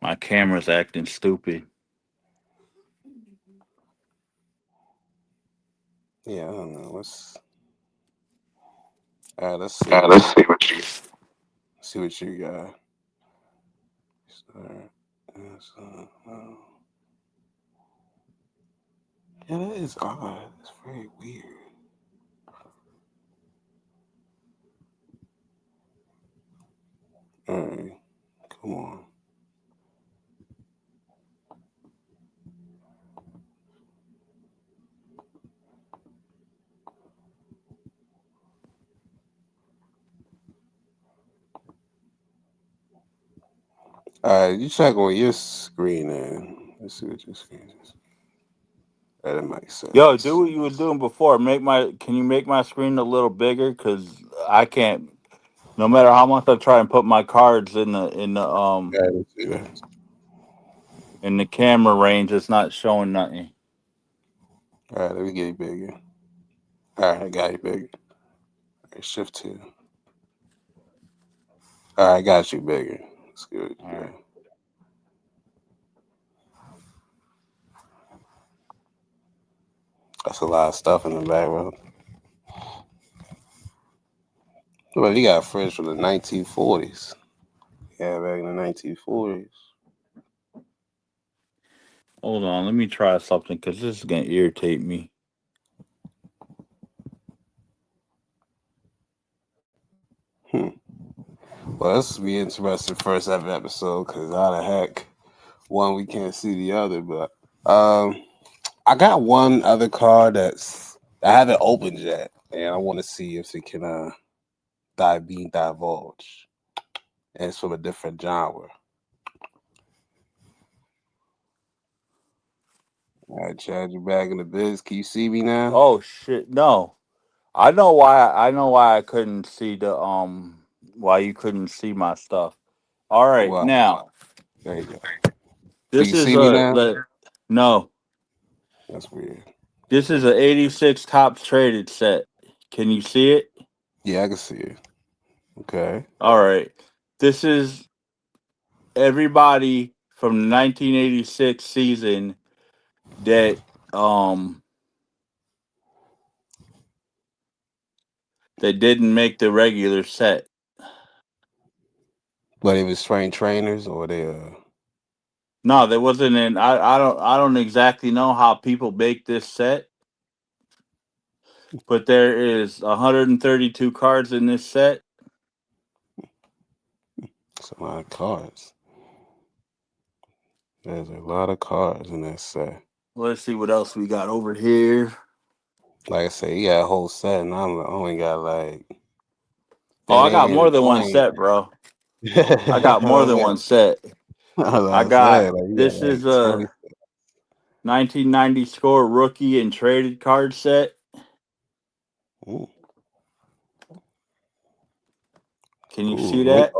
my camera's acting stupid. Yeah, I don't know. Let's see what Let's see what you. you got. Start. Yes, yeah, that is odd. It's very weird. All right, come on. All right, you check on your screen then. Let's see what your screen is. That makes Yo, do sense. what you were doing before. Can you make my screen a little bigger? Cause I can't. No matter how much I try and put my cards Yeah, let's see that. in the camera range, it's not showing nothing. All right, let me get it bigger. All right, I got it bigger. All right, shift two. All right, I got you bigger. That's good. All Yeah, right. that's a lot of stuff in the background. Well, you got a fridge from the 1940s. Yeah, back in the 1940s. Hold on, let me try something because this is gonna irritate me. Hmm. Well, this will be interesting first ever episode because how the heck one we can't see the other. But I got one other card I haven't opened yet, and I want to see if it can be divulged. And it's from a different genre. All right, Chad, you back in the biz. Can you see me now? Oh shit, no. I know why I couldn't see the why you couldn't see my stuff. All right, Well, now there you go. Can this you is see me now? no. That's weird. This is a 86 tops traded set. Can you see it? Yeah, I can see it. Okay. All right. This is everybody from the 1986 season that um that didn't make the regular set. But it was trainers or they No, there wasn't an I don't exactly know how people make this set, but there is 132 cards in this set. it's a lot of cards. There's a lot of cards in that set. Let's see what else we got over here. Like I said, you got a whole set, and I only got like Oh, that I ain't got more even than one playing. set, bro. I got more than Okay. one set. I was I about to got say, like you got this like is 20. a 1990 score rookie and traded card set. Ooh, Can you ooh, see that?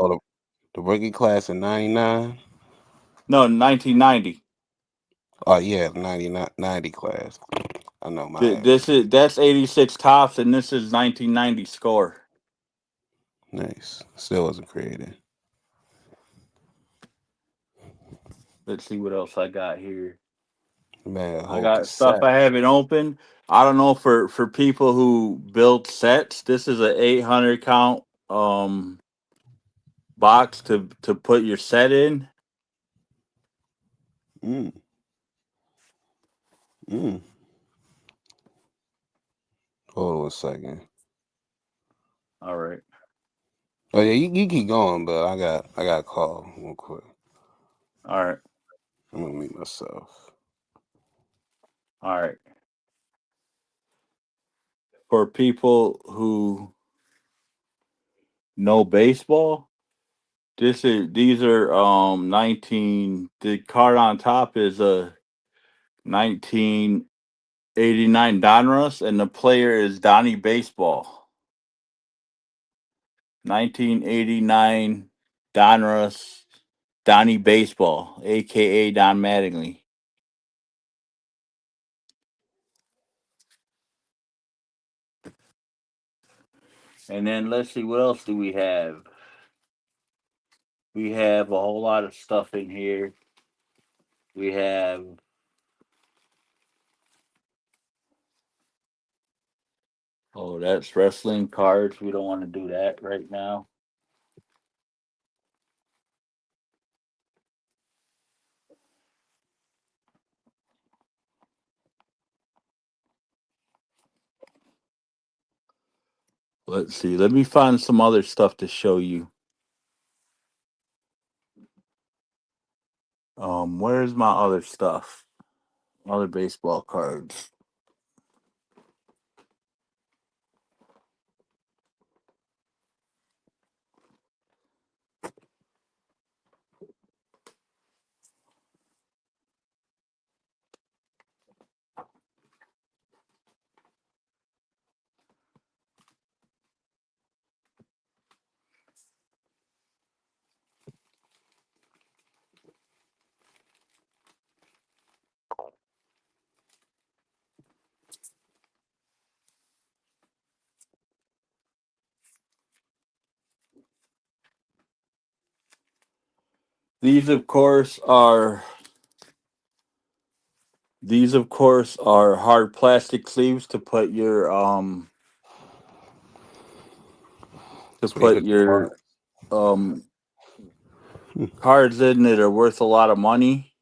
the rookie class in '99. No, 1990. Oh yeah, 99, 90 class. I know my This age. is that's 86 tops, and this is 1990 score. Nice. Still wasn't created. Let's see what else I got here. Man, I whole got stuff cassette. I haven't opened. I don't know for people who build sets. This is a 800 count box to put your set in. Mm, mm. Hold on a second. All right, Oh yeah, you keep going, but I got a call real quick. all right, I'm gonna meet myself. all right. For people who know baseball, these are 19. The card on top is a 1989 Donruss, and the player is Donnie Baseball. 1989 Donruss, Donnie Baseball, aka Don Mattingly. And then let's see what else do we have. We have a whole lot of stuff in here. We have oh, that's wrestling cards. We don't want to do that right now. Let's see. Let me find some other stuff to show you. Where's my other stuff? Other baseball cards. These, of course, are hard plastic sleeves to put your That's where you put the card. um cards in that are worth a lot of money.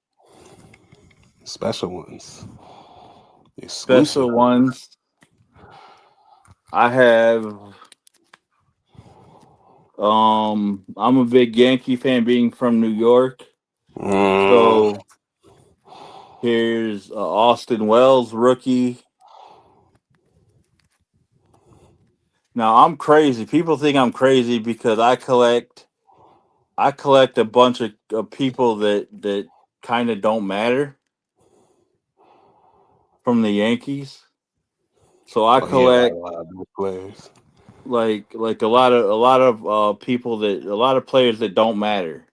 Special ones, exclusive. Special ones. I have I'm a big Yankee fan being from New York. Mm, So here's Austin Wells rookie. Now I'm crazy. People think I'm crazy because I collect a bunch of people that kind of don't matter from the Yankees. So I oh yeah, like a collect lot of those players. like a lot of people that a lot of players that don't matter.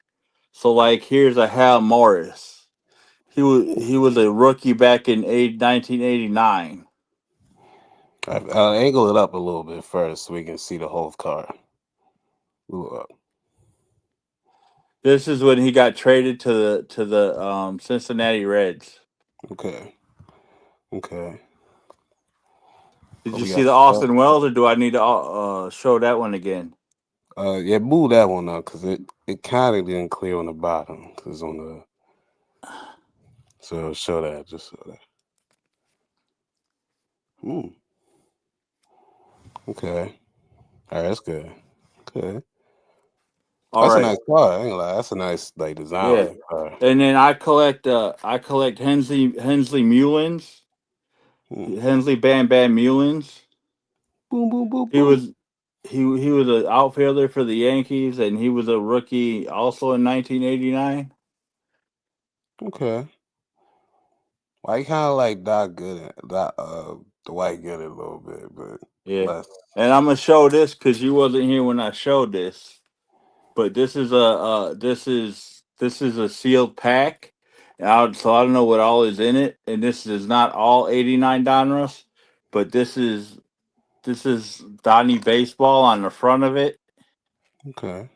So like here's a Hal Morris. He was a rookie back in 1989. I'll angle it up a little bit first so we can see the whole card. Ooh, This is when he got traded to the Cincinnati Reds. okay. Okay. Did What you we see got? the Austin Wells, or do I need to show that one again? Yeah, move that one up because it kind of didn't clear on the bottom because on the so show that just so that. Hmm. Okay. All right, that's good. Okay. All That's a right, nice car. I ain't gonna lie. That's a nice like design on yeah. that car. And then I collect Hensley Mullins, Hmm. Hensley Bam Bam Mullins. Boom, boom, boom, He boom. was he was an outfielder for the Yankees, and he was a rookie also in 1989. Okay. Well, I kind of like Doc Good, Doc, the white good a little bit, but Yeah, less. and I'm gonna show this because you wasn't here when I showed this. But this is a sealed pack. So I don't know what all is in it, and this is not all 89 Donruss, but this is Donnie baseball on the front of it. Okay.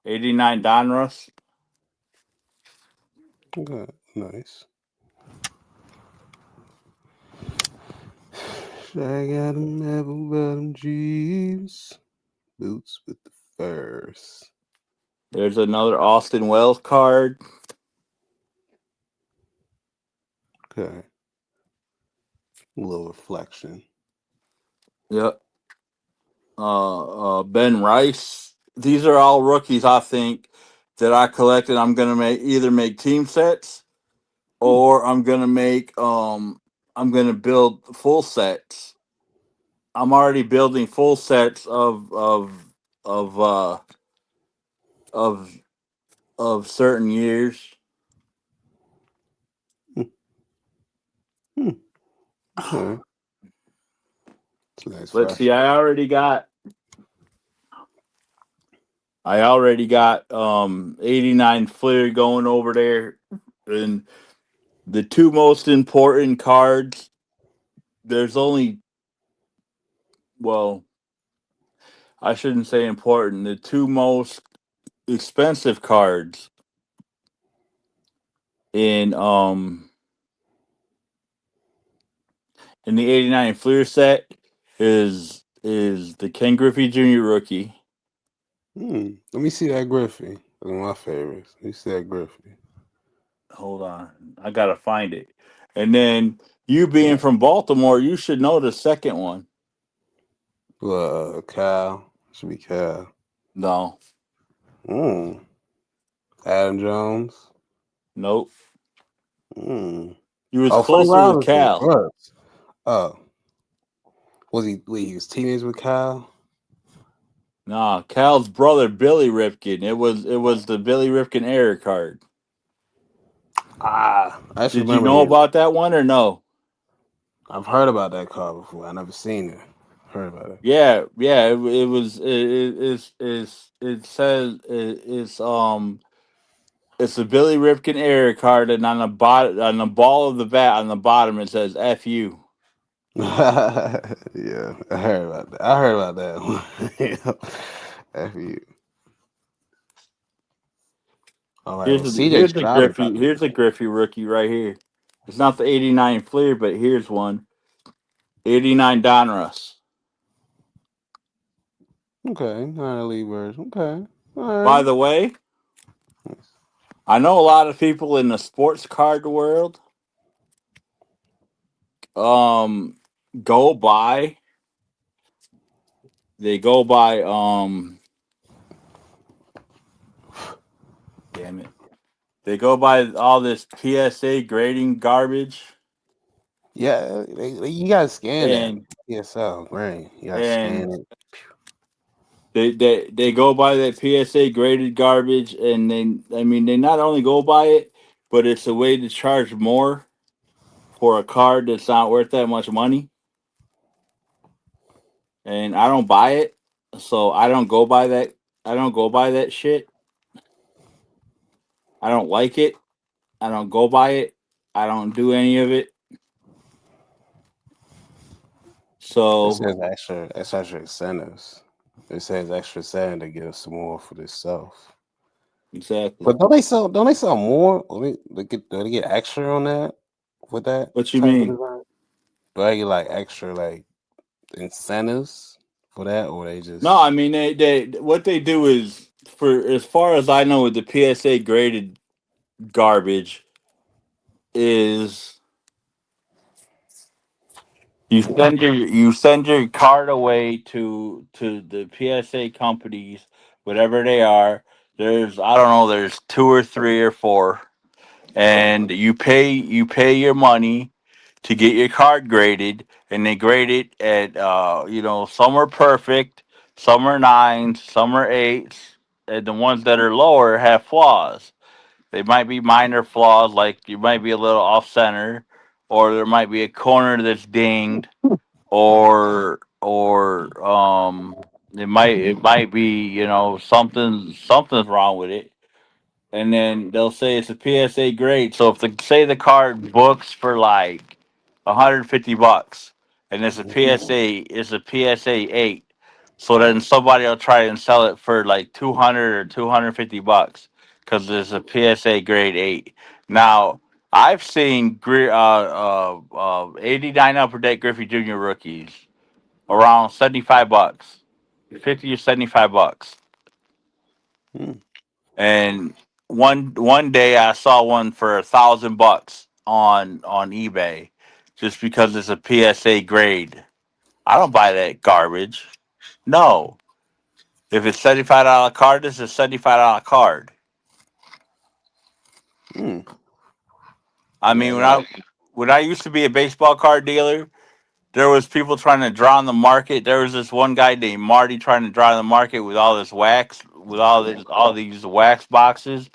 89 Donruss. Okay. Nice. I got them apple bottom jeans, boots with the furs. There's another Austin Wells card. Okay. A little reflection. Yep. Ben Rice. These are all rookies, I think, that I collected. I'm gonna either make team sets, Hmm. or I'm gonna build full sets. I'm already building full sets of uh of of certain years. Hmm. Hmm. Okay. It's a nice Let's see. fresh. I already got 89 Fleer going over there, and the two most important cards. There's only well, I shouldn't say important. The two most expensive cards in um in the 89 Fleer set is the Ken Griffey Jr. rookie. Hmm. Let me see that Griffey. One of my favorites. Let me see that Griffey. Hold on, I gotta find it. And then you being from Baltimore, you should know the second one. Cal. Should be Cal. No, Hmm. Adam Jones. nope. Hmm. You was Oh, Frank closer with Robinson. Cal. Brooks. Oh, was he? Wait, he was teenage with Cal. Nah, Cal's brother Billy Ripken. It was the Billy Ripken error card. I just Did you remember know him. about that one or no? I've heard about that car before. I never seen it. Heard about it. Yeah, yeah. It was. It says it's a Billy Ripken error card, and on the ball of the bat on the bottom it says "F you." Yeah, I heard about that. I heard about that one. Yeah. F you. All right. Well, CJ Stroud is about to Here's a Griffey rookie right here. It's not the 89 Fleer, but here's one. 89 Donruss. okay. Minor league version. Okay. All By right. the way, I know a lot of people in the sports card world um go by they go by damn it. They go by all this PSA grading garbage, Yeah, you gotta scan that and PSL, right? You gotta and scan it. they go by that PSA graded garbage, and they not only go by it, but it's a way to charge more for a card that's not worth that much money. And I don't buy it, so I don't go by that. I don't go by that shit. I don't like it. I don't go by it. I don't do any of it. It So says extra incentives. It says extra incentive to give some more for this stuff. exactly. But don't they sell more? Do they get extra on that with that What you type of mean? design? Do I get like extra like incentives for that, or they No, just I mean they what they do is, for as far as I know with the PSA graded garbage, is you send your card away to the PSA companies, whatever they are. There's, I don't know, there's two or three or four, and you pay your money to get your card graded, and they grade it at some are perfect, some are nines, some are eights, and the ones that are lower have flaws. They might be minor flaws, like you might be a little off center, or there might be a corner that's dinged, or it might be, something's wrong with it, and then they'll say it's a PSA grade. So if the card books for like $150, and it's a PSA 8, so then somebody will try and sell it for like 200 or $250 because it's a PSA grade 8. Now I've seen 89 upper deck Griffey Jr. rookies around $75, 50 or $75. hmm, And one day I saw one for $1,000 on eBay, just because it's a PSA grade. I don't buy that garbage. No, if it's $75 card, it's a $75 card. hmm. I Yeah, mean, I when got I when I used to be a baseball card dealer, there was people trying to draw on the market. There was this one guy named Marty trying to draw on the market with all this wax, with all these wax boxes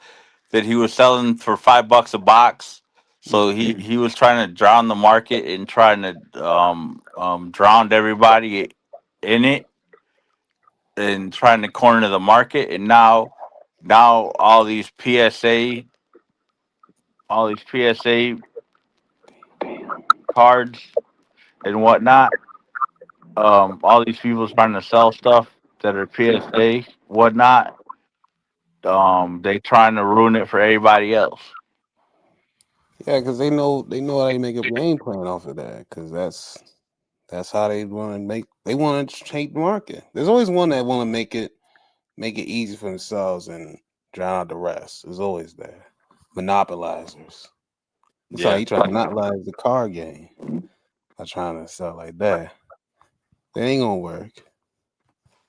that he was selling for $5 a box. So hmm. he was trying to drown the market and trying to drown everybody in it, and trying to corner the market. And now all these PSA cards and whatnot. All these people trying to sell stuff that are PSA whatnot. They trying to ruin it for everybody else. Yeah, because they know how they make a game plan off of that. Because that's how they want to make. They want to change the market. There's always one that want to make it easy for themselves and drown out the rest. There's always that monopolizers. That's how Yeah. you try to monopolize the card game by trying to sell like that. That ain't gonna work.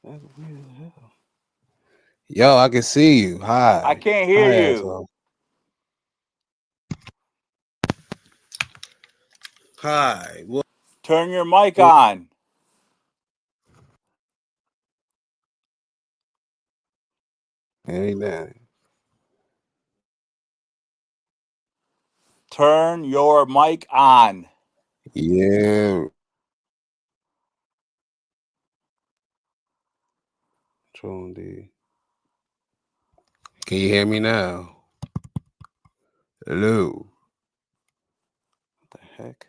That's weird as hell. Yo, I can see you. I Hi. can't hear Hi, you. asshole. Hi. What? Turn your mic on. Ain't that? Turn your mic on. Yeah. Trolling D. Can you hear me now? Hello. What the heck?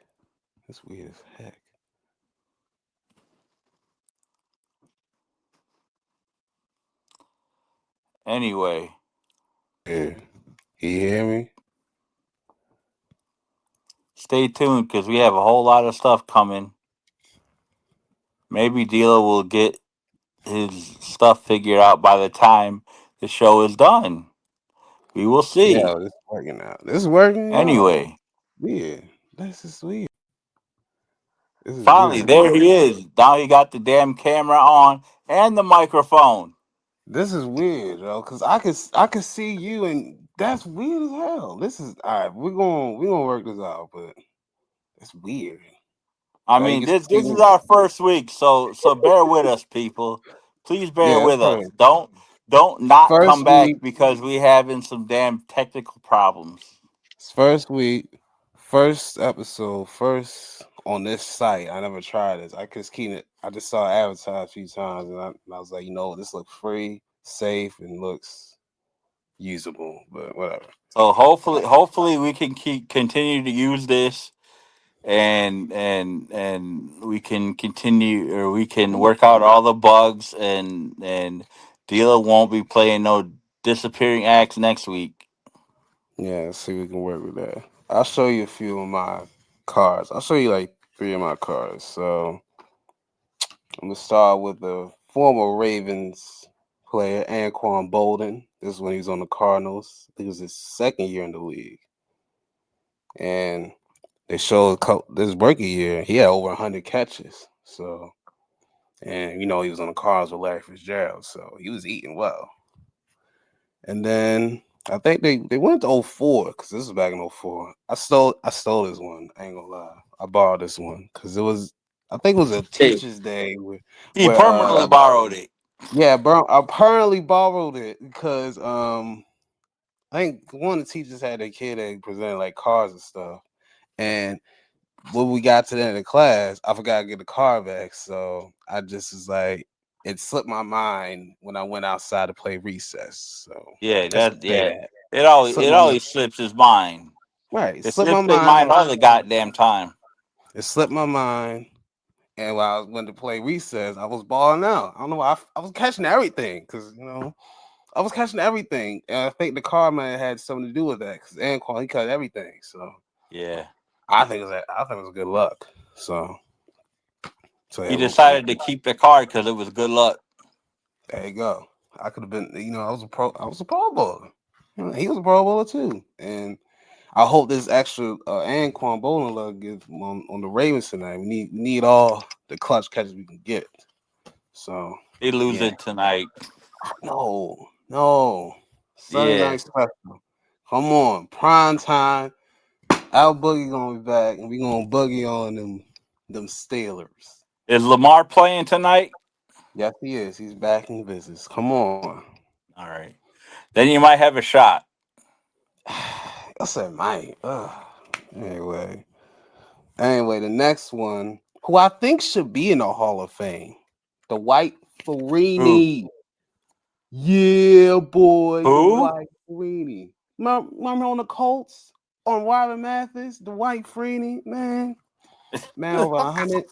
That's weird as heck. Anyway, Yeah. Can you hear me? stay tuned because we have a whole lot of stuff coming. Maybe DLo will get his stuff figured out by the time the show is done. We will see. Yeah, this is working out. This is working out. Anyway, Weird. This is weird. This is finally, weird. there he is. Now he got the damn camera on and the microphone. This is weird, yo. Cause I could see you, and that's weird as hell. This is all right. We're gonna work this out, but it's weird. I Like you mean, can this see this is me. our first week, so bear with us, people. Please bear Yeah, that's with us. right. Don't not come First back week. because we having some damn technical problems. First week. First episode. First on this site. I never tried this. I just keep it. I just saw it advertised a few times, and I was like, this looks free, safe, and looks usable. But whatever. So hopefully we can continue to use this, and we can continue, or we can work out all the bugs, and Dealer won't be playing no disappearing acts next week. Yeah, see, we can work with that. I'll show you a few of my cards. I'll show you like 3 of my cards. So I'm gonna start with the former Ravens player Anquan Bolden. This is when he was on the Cardinals. I think it was his second year in the league, and they showed this rookie year he had over 100 catches. So, and he was on the Cardinals with Larry Fitzgerald, so he was eating well. And then I think they went to 04 because this was back in 04. I stole this one. I ain't gonna lie. I borrowed this one because I think it was a Hey, teacher's day where, he permanently borrowed it. yeah, bro, I apparently borrowed it because I think one of the teachers had a kid that presented like cards and stuff. And when we got to the end of class, I forgot to get the card back. So I just was like, it slipped my mind when I went outside to play recess. So Yeah, let's just say yeah. that. It always Slipped it my mind. always slips his mind. Right. It Slipped my slips his mind. mind all the goddamn time. It slipped my mind. And while I went to play recess, I was balling out. I don't know why I was catching everything because I was catching everything, and I think the car man had something to do with that because Anquan he cut everything. So Yeah, I think it was good luck. So yeah, he we'll decided to keep the card because it was good luck. there you go. I could have been, I was a pro bowler. He was a pro bowler too, and I hope this extra Anquan bowling luck gives on the Ravens tonight. We need all the clutch catches we can get. So They lose yeah, it tonight. no, Sunday Yeah, night special. Come on, prime time. Our boogie gonna be back, and we gonna boogie on them Steelers. is Lamar playing tonight? Yes, he is. He's back in business. Come on. All right, then you might have a shot. I said, Mike. Anyway, the next one, who I think should be in the Hall of Fame, the White Who? Farini. Yeah, boy, the Who? White Farini. Remember on the Colts on Robert Mathis, the White Farini, man, over 100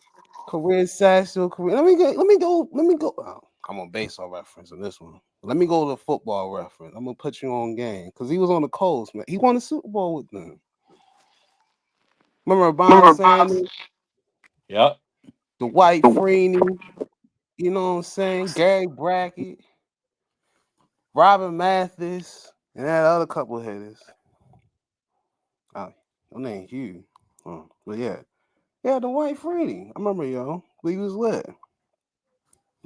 career sacks, career. Let me go. Oh, I'm on baseball reference on this one. Let me go to football reference. I'm gonna put you on game because he was on the Colts, man. He won the Super Bowl with them. Remember Bon Sanders, Yep. the White Freeney, you know what I'm saying? Gary Brackett, Robert Mathis, and that other couple of hitters. Oh, your name Hugh. But yeah, the White Freeney. I remember he was lit.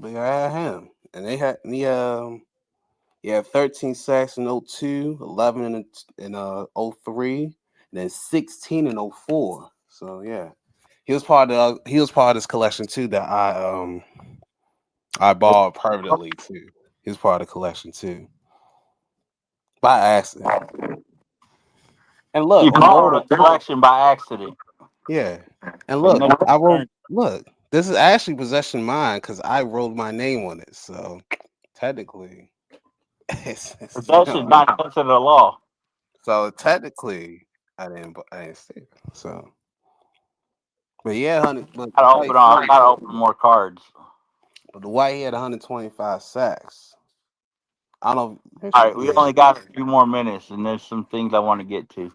But I had him, and he had 13 sacks in '02, 11 in '03, and then 16 in '04. So yeah, he was part of this collection too that I borrowed permanently too. He was part of the collection too by accident. And You look, I wrote borrowed him. a collection by accident, Yeah, and but look, never I wrote. returned. Look, this is actually possession mine because I wrote my name on it. So technically, Possession not considered a law. so technically, I didn't steal. So, but yeah, honey, but the White I Free, gotta open more cards. but the White he had 125 sacks. I don't know. Here All she right, we is. only got a few more minutes, and there's some things I want to get to.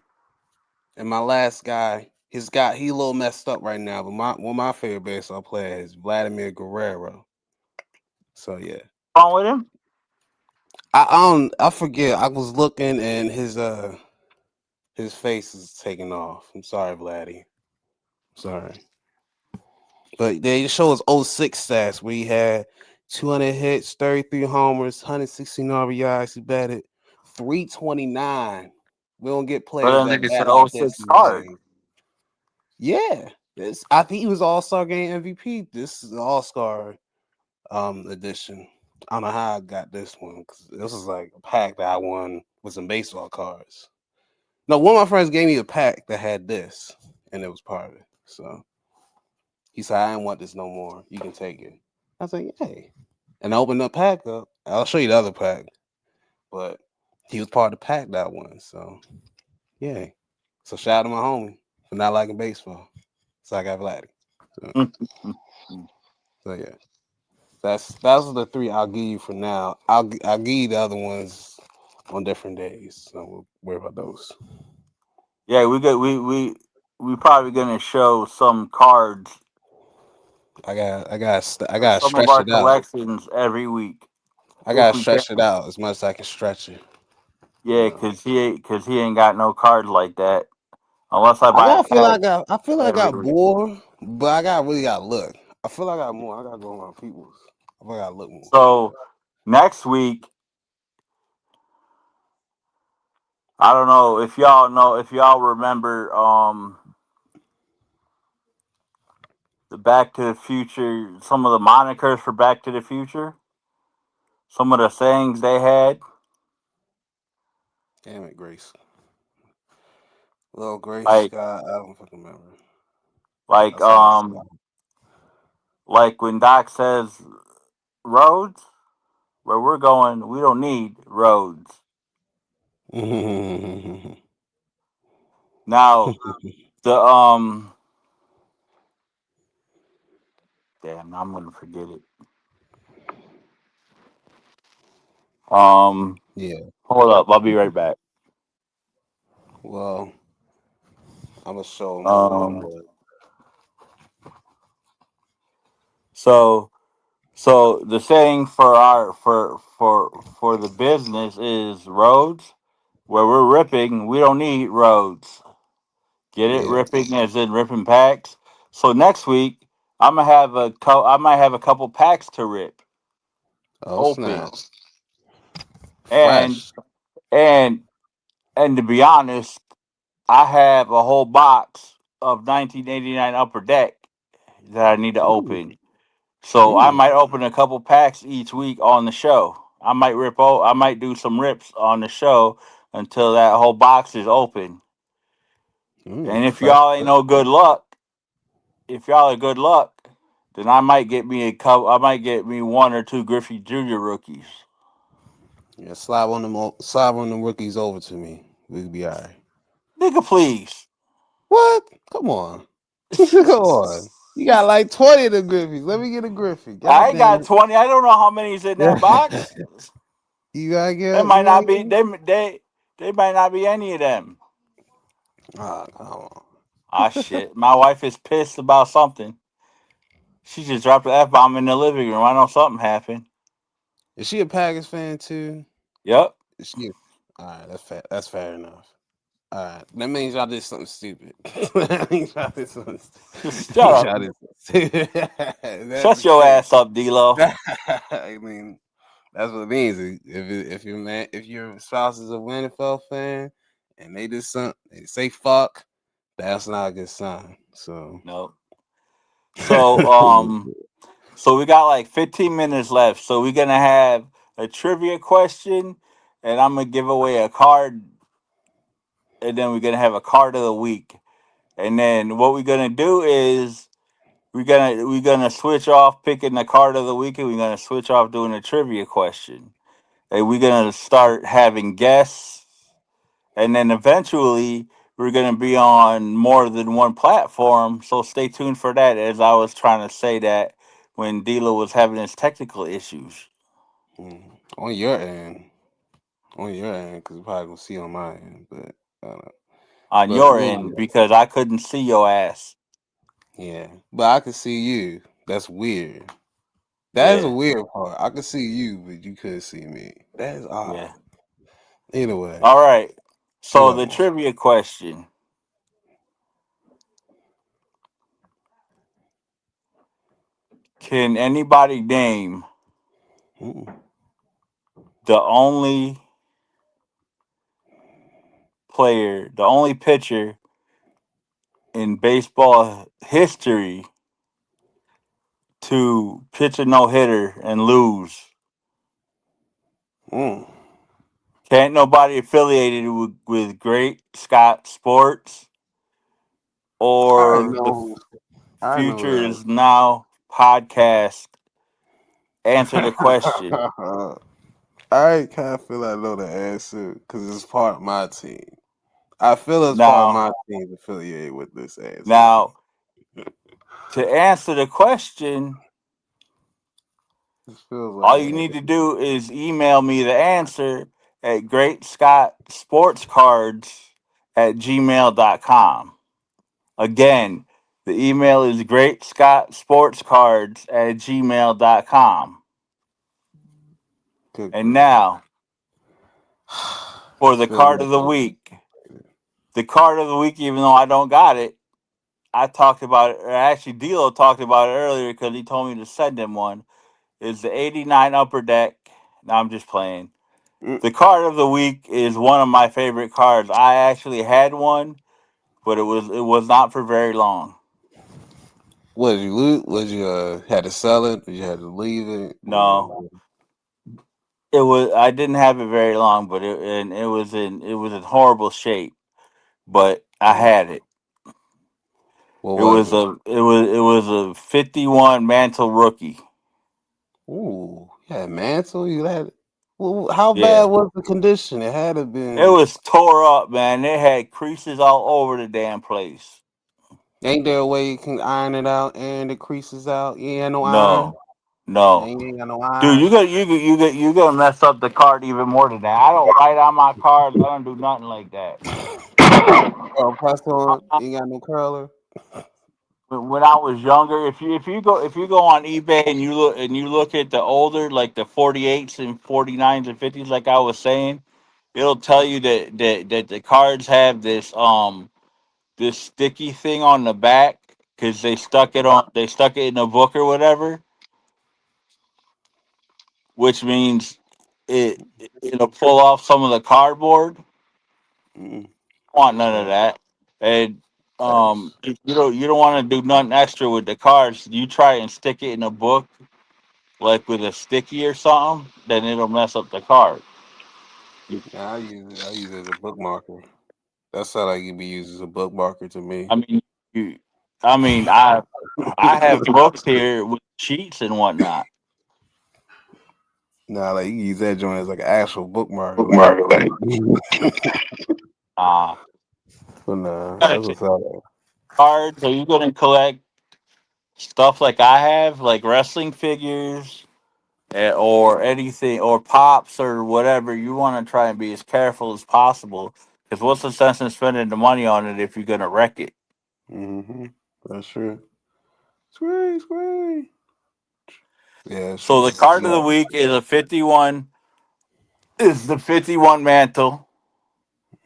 And my last guy, he a little messed up right now. But one of my favorite baseball players is Vladimir Guerrero. So yeah, What's wrong with him? I forget. I was looking and his face is taking off. I'm sorry, Vladdy. Sorry. But they show us '06 stats where he had 200 hits, 33 homers, 116 RBIs. He batted 329. We don't get But players then that it's an bat like this 06 these card. days. Yeah, I think he was All-Star Game MVP. This is the All-Star edition. I don't know how I got this one because this was like a pack that I won with some baseball cards. No, one of my friends gave me a pack that had this, and it was part of it. So he said, I didn't want this no more. You can take it. I was like, hey. And I opened the pack up. I'll show you the other pack. But he was part of the pack that one. So, yeah. So shout out to my homie for not liking baseball. Zach Athletic. So, Mm-hmm. so yeah, that's the three I'll give you for now. I'll give you the other ones on different days. So we'll worry about those. Yeah, we probably gonna show some cards, I got to some of stretch our it out. collections every week I if got to we can. stretch it out as much as I can stretch it. You Yeah, know. cause he ain't got no cards like that unless I buy a pack I feel like I every got week. more, but really got to look. I feel like I got more. I got to go around people's. I feel like I gotta look more. So next week, I don't know if y'all remember the Back to the Future, some of the monikers for Back to the Future, some of the sayings they had, Damn it, Grace. Little Grace, like God, I don't fucking remember. like That's all I um like when Doc says roads, where we're going, we don't need roads. got. Now the damn, I'm gonna forget it. Yeah. Hold up, I'll be right back. Well, I'm gonna show more, Um, but so so the saying for our for the business is roads. Where we're ripping, we don't need roads. Get it? yeah. Ripping as in ripping packs. So next week I might have a couple packs to rip Oh open. snap! And Fresh. and and to be honest, I have a whole box of 1989 Upper Deck that I need to Ooh. open. So I Mm. might open a couple packs each week on the show. I might do some rips on the show until that whole box is open. And Mm. if Fresh. y'all ain't no good luck, if y'all are good luck, then I might get me a couple. I might get me one or two Griffey Junior rookies. Yeah. Slide one of them rookies over to me. We'll be alright. Nigga, please. What? Come on. Come on. You got like 20 of the Griffies. Let me get a Griffey. I God ain't damn got 20. I don't know how many's in that it. box. You gotta It get. might You gotta not be. get. They might not be any of them. Ah, come on. Ah shit. My wife is pissed about something. She just dropped an F bomb in the living room. I know something happened. Is she a Packers fan too? Yep. Is she? All right, that's fair. That's fair enough. All right, that means y'all did something stupid. That means y'all did something. That Shut means up. y'all did something stupid. If that's Shut the your case. ass up, D-Lo. I mean, that's what it means. If your spouse is a NFL fan and they did something, they say fuck, that's not a good sign. So. Nope. So so we got like 15 minutes left. So we're gonna have a trivia question, and I'm gonna give away a card, and then we're gonna have a card of the week. And then what we're gonna do is we're gonna switch off picking the card of the week, and we're gonna switch off doing a trivia question. And we're gonna start having guests, and then eventually we're gonna be on more than one platform. So stay tuned for that. As I was trying to say that when Dila was having his technical issues On your end, because we're probably gonna see on my end, but uh, on but your we'll end because I couldn't see your ass. yeah, but I can see you. That's weird. That is a Yeah, weird part. I could see you, but you couldn't see me. That is odd. yeah. Either way, All right. So the whatever. trivia question: can anybody name Mm. the only the only pitcher in baseball history to pitch a no hitter and lose? Mm. Can't nobody affiliated with Great Scott Sports I or the know. I know Future that. Is Now podcast answer the question. I kind of feel I know the answer because it's part of my team. I feel it's part of Now, my team affiliated with this answer. now, To answer the question, It feels like all you need to do is email me the answer at greatscottsportscards@gmail.com. Again, the email is greatscottsportscards@gmail.com. good And grief. now for This the feels card of like the week. The card of the week, even though I don't got it, I talked about it, or actually DLo talked about it earlier because he told me to send him one, is the 89 Upper Deck. Now I'm just playing. mm, The card of the week is one of my favorite cards. I actually had one, but it was not for very long. what did you lose? Was you had to sell it? Or you had to leave it? No, Or it was I didn't have it very long, but it was in horrible shape. But I mm, had it. what It was was it? a 51 Mantle rookie. Ooh, yeah, mantle. You had. Well, how bad Yeah. was the condition? It had to It been. was tore up, man. It had creases all over the damn place. Ain't there a way you can iron it out and the creases out? You ain't had no iron. No, no. You ain't got no Dude, iron. you gonna mess up the card even more than that. I don't write on my cards. I don't do nothing like that. Oh, press on. You ain't got no curler. When I was younger, if you go on eBay and you look at the older, like the 48s and 49s and 50s, like I was saying, it'll tell you that the cards have this sticky thing on the back because they stuck it in a book or whatever, which means it'll pull off some of the cardboard. Mm, Want none of okay. that. And Facts. you don't want to do nothing extra with the cards. You try and stick it in a book like with a sticky or something, then it'll mess up the card. Yeah, I use it. I use it as a bookmarker. That sound like it be used as a bookmarker to me. I mean, you, I mean, I have books here with sheets and whatnot. Nah, like you can use that joint as like an actual bookmarker. Like, Bookmark, like, uh, but nah, gotta that's check what's up. cards. Are you gonna collect stuff like I have, like wrestling figures, or anything, or pops, or whatever? You want to try and be as careful as possible. Because what's the sense in spending the money on it if you're gonna wreck it? Mm-hmm. That's true. Squee, squee. Yeah, that's So the true. card of the Yeah. week is a 51. Is the 51 Mantle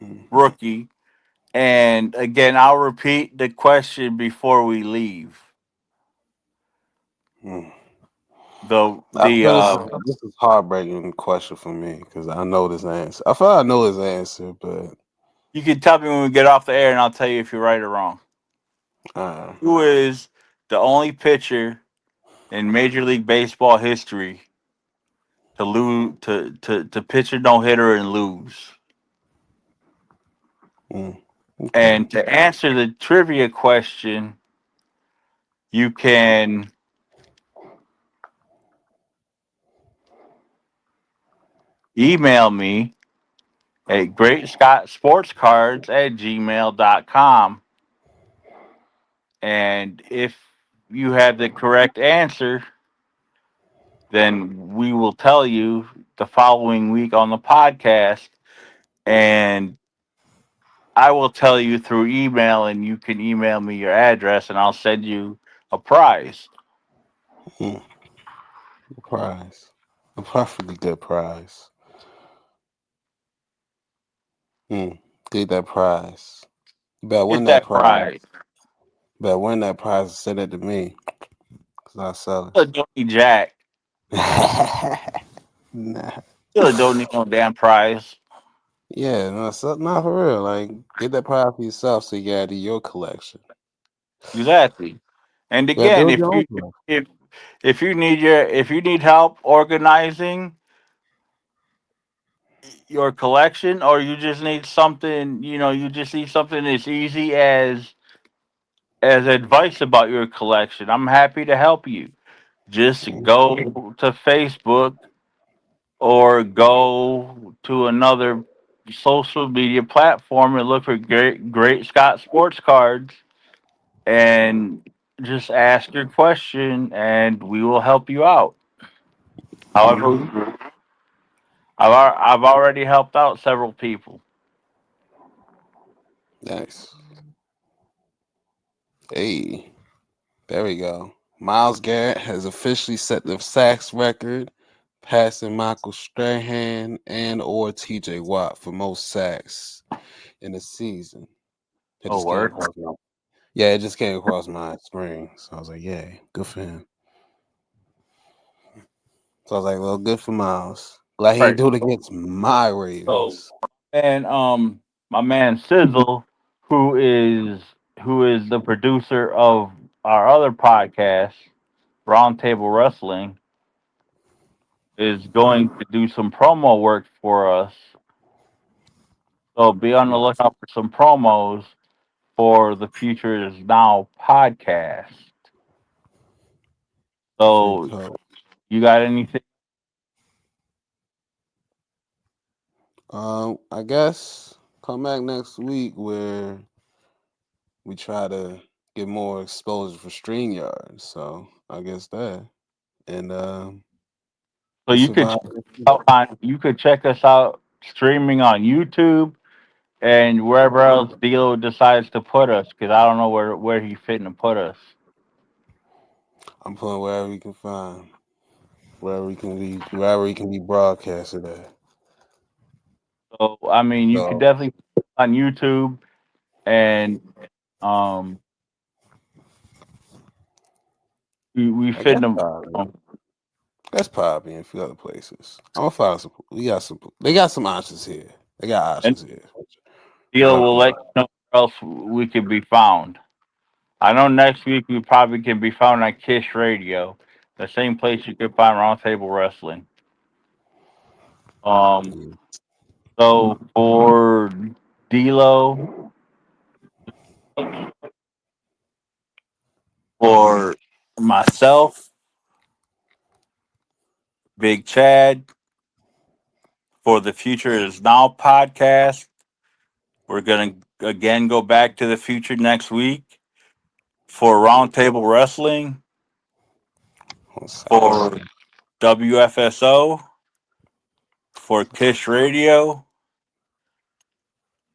Mm-hmm. rookie. And again, I'll repeat the question before we leave. Mm. The I the feel this is heartbreaking question for me because I know this answer. I feel I know his answer, but You can tell me when we get off the air, and I'll tell you if you're right or wrong. uh, Who is the only pitcher in Major League Baseball history to lose to pitch a no hitter and lose? mm, okay. And to answer the trivia question, you can email me at greatscottsportscards@gmail.com. And if you have the correct answer, then we will tell you the following week on the podcast. And I will tell you through email, and you can email me your address, and I'll send you a prize. Mm, a prize, a perfectly good prize. Mm, get that prize. You better win Get that that prize. prize. You better win that prize and send it to me because I'll sell Still don't need jack. it. Nah. Still don't need no damn prize. Yeah, no, not for real. Like, get that prize for yourself so you can add to your collection. Exactly. And Yeah, again, build if your own you collection. if you need help organizing your collection, or you just need something, as easy as advice about your collection, I'm happy to help you. Just Mm, go to Facebook or go to another social media platform and look for Great Scott Sports Cards, and just ask your question and we will help you out. However, I've already helped out several people. Nice. Hey, there we go. Miles Garrett has officially set the sacks record, passing Michael Strahan and or TJ Watt for most sacks in a season. It Oh, just came word. across my Yeah, it just came across my screen. So I was like, yeah, good for him. So I was like, well, good for Miles. Glad he Right. didn't do it against my So, Ravens. and my man Sizzle, who is who is the producer of our other podcast, Roundtable Wrestling, is going to do some promo work for us. So be on the lookout for some promos for the Future Is Now podcast. Free So code. you got anything? I guess come back next week where we try to get more exposure for StreamYard. So I guess that. And So we you could check survived. you could check us out streaming on YouTube and wherever else DLo decides to put us, because I don't know where he's fitting to put us. I'm putting wherever we can find, wherever we can be broadcasted at. So I mean, you could So definitely put us on YouTube and um we I fit guess them. probably. That's probably in a few other places. I'm gonna find some. We got some. They got some options here. They got And options here. DLo will Working let on. you know where else we could be found. I know next week we probably can be found on Kish Radio, the same place you can find Roundtable Wrestling. Um, Yeah. so for D'Lo, for myself, Big Chad, for the Future Is Now podcast, we're gonna again go back to the future next week. For Roundtable Wrestling, On Saturday. for WFSO, for Kish Radio,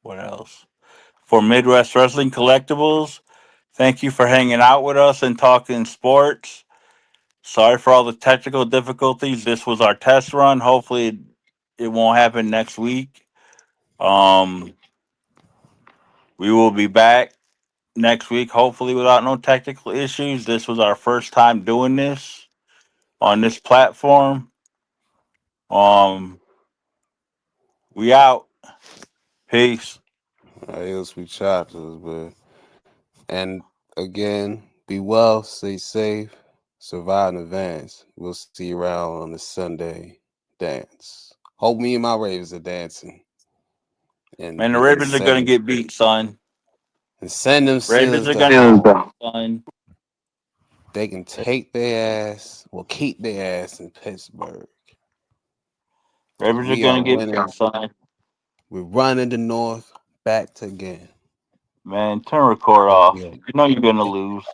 what else? For Midwest Wrestling Collectibles, thank you for hanging out with us and talking sports. Sorry for all the technical difficulties. This was our test run. Hopefully, it won't happen next week. Um, we will be back next week, hopefully, without no technical issues. This was our first time doing this on this platform. Um, we out. Peace. Adios, we chapters, but and again, be well, stay safe, survive in advance. We'll see you around on the Sunday dance. Hope me and my Ravens are dancing, and Man, the we can Ravens are gonna send get beat, son. them Ravens Steelers are to gonna home. get beat, son. They can take their ass, well, keep their ass in Pittsburgh. Because Ravens are we are gonna get beat, winning. son. We're running the North back to again. Man, turn record And off. we are, You know you're gonna lose.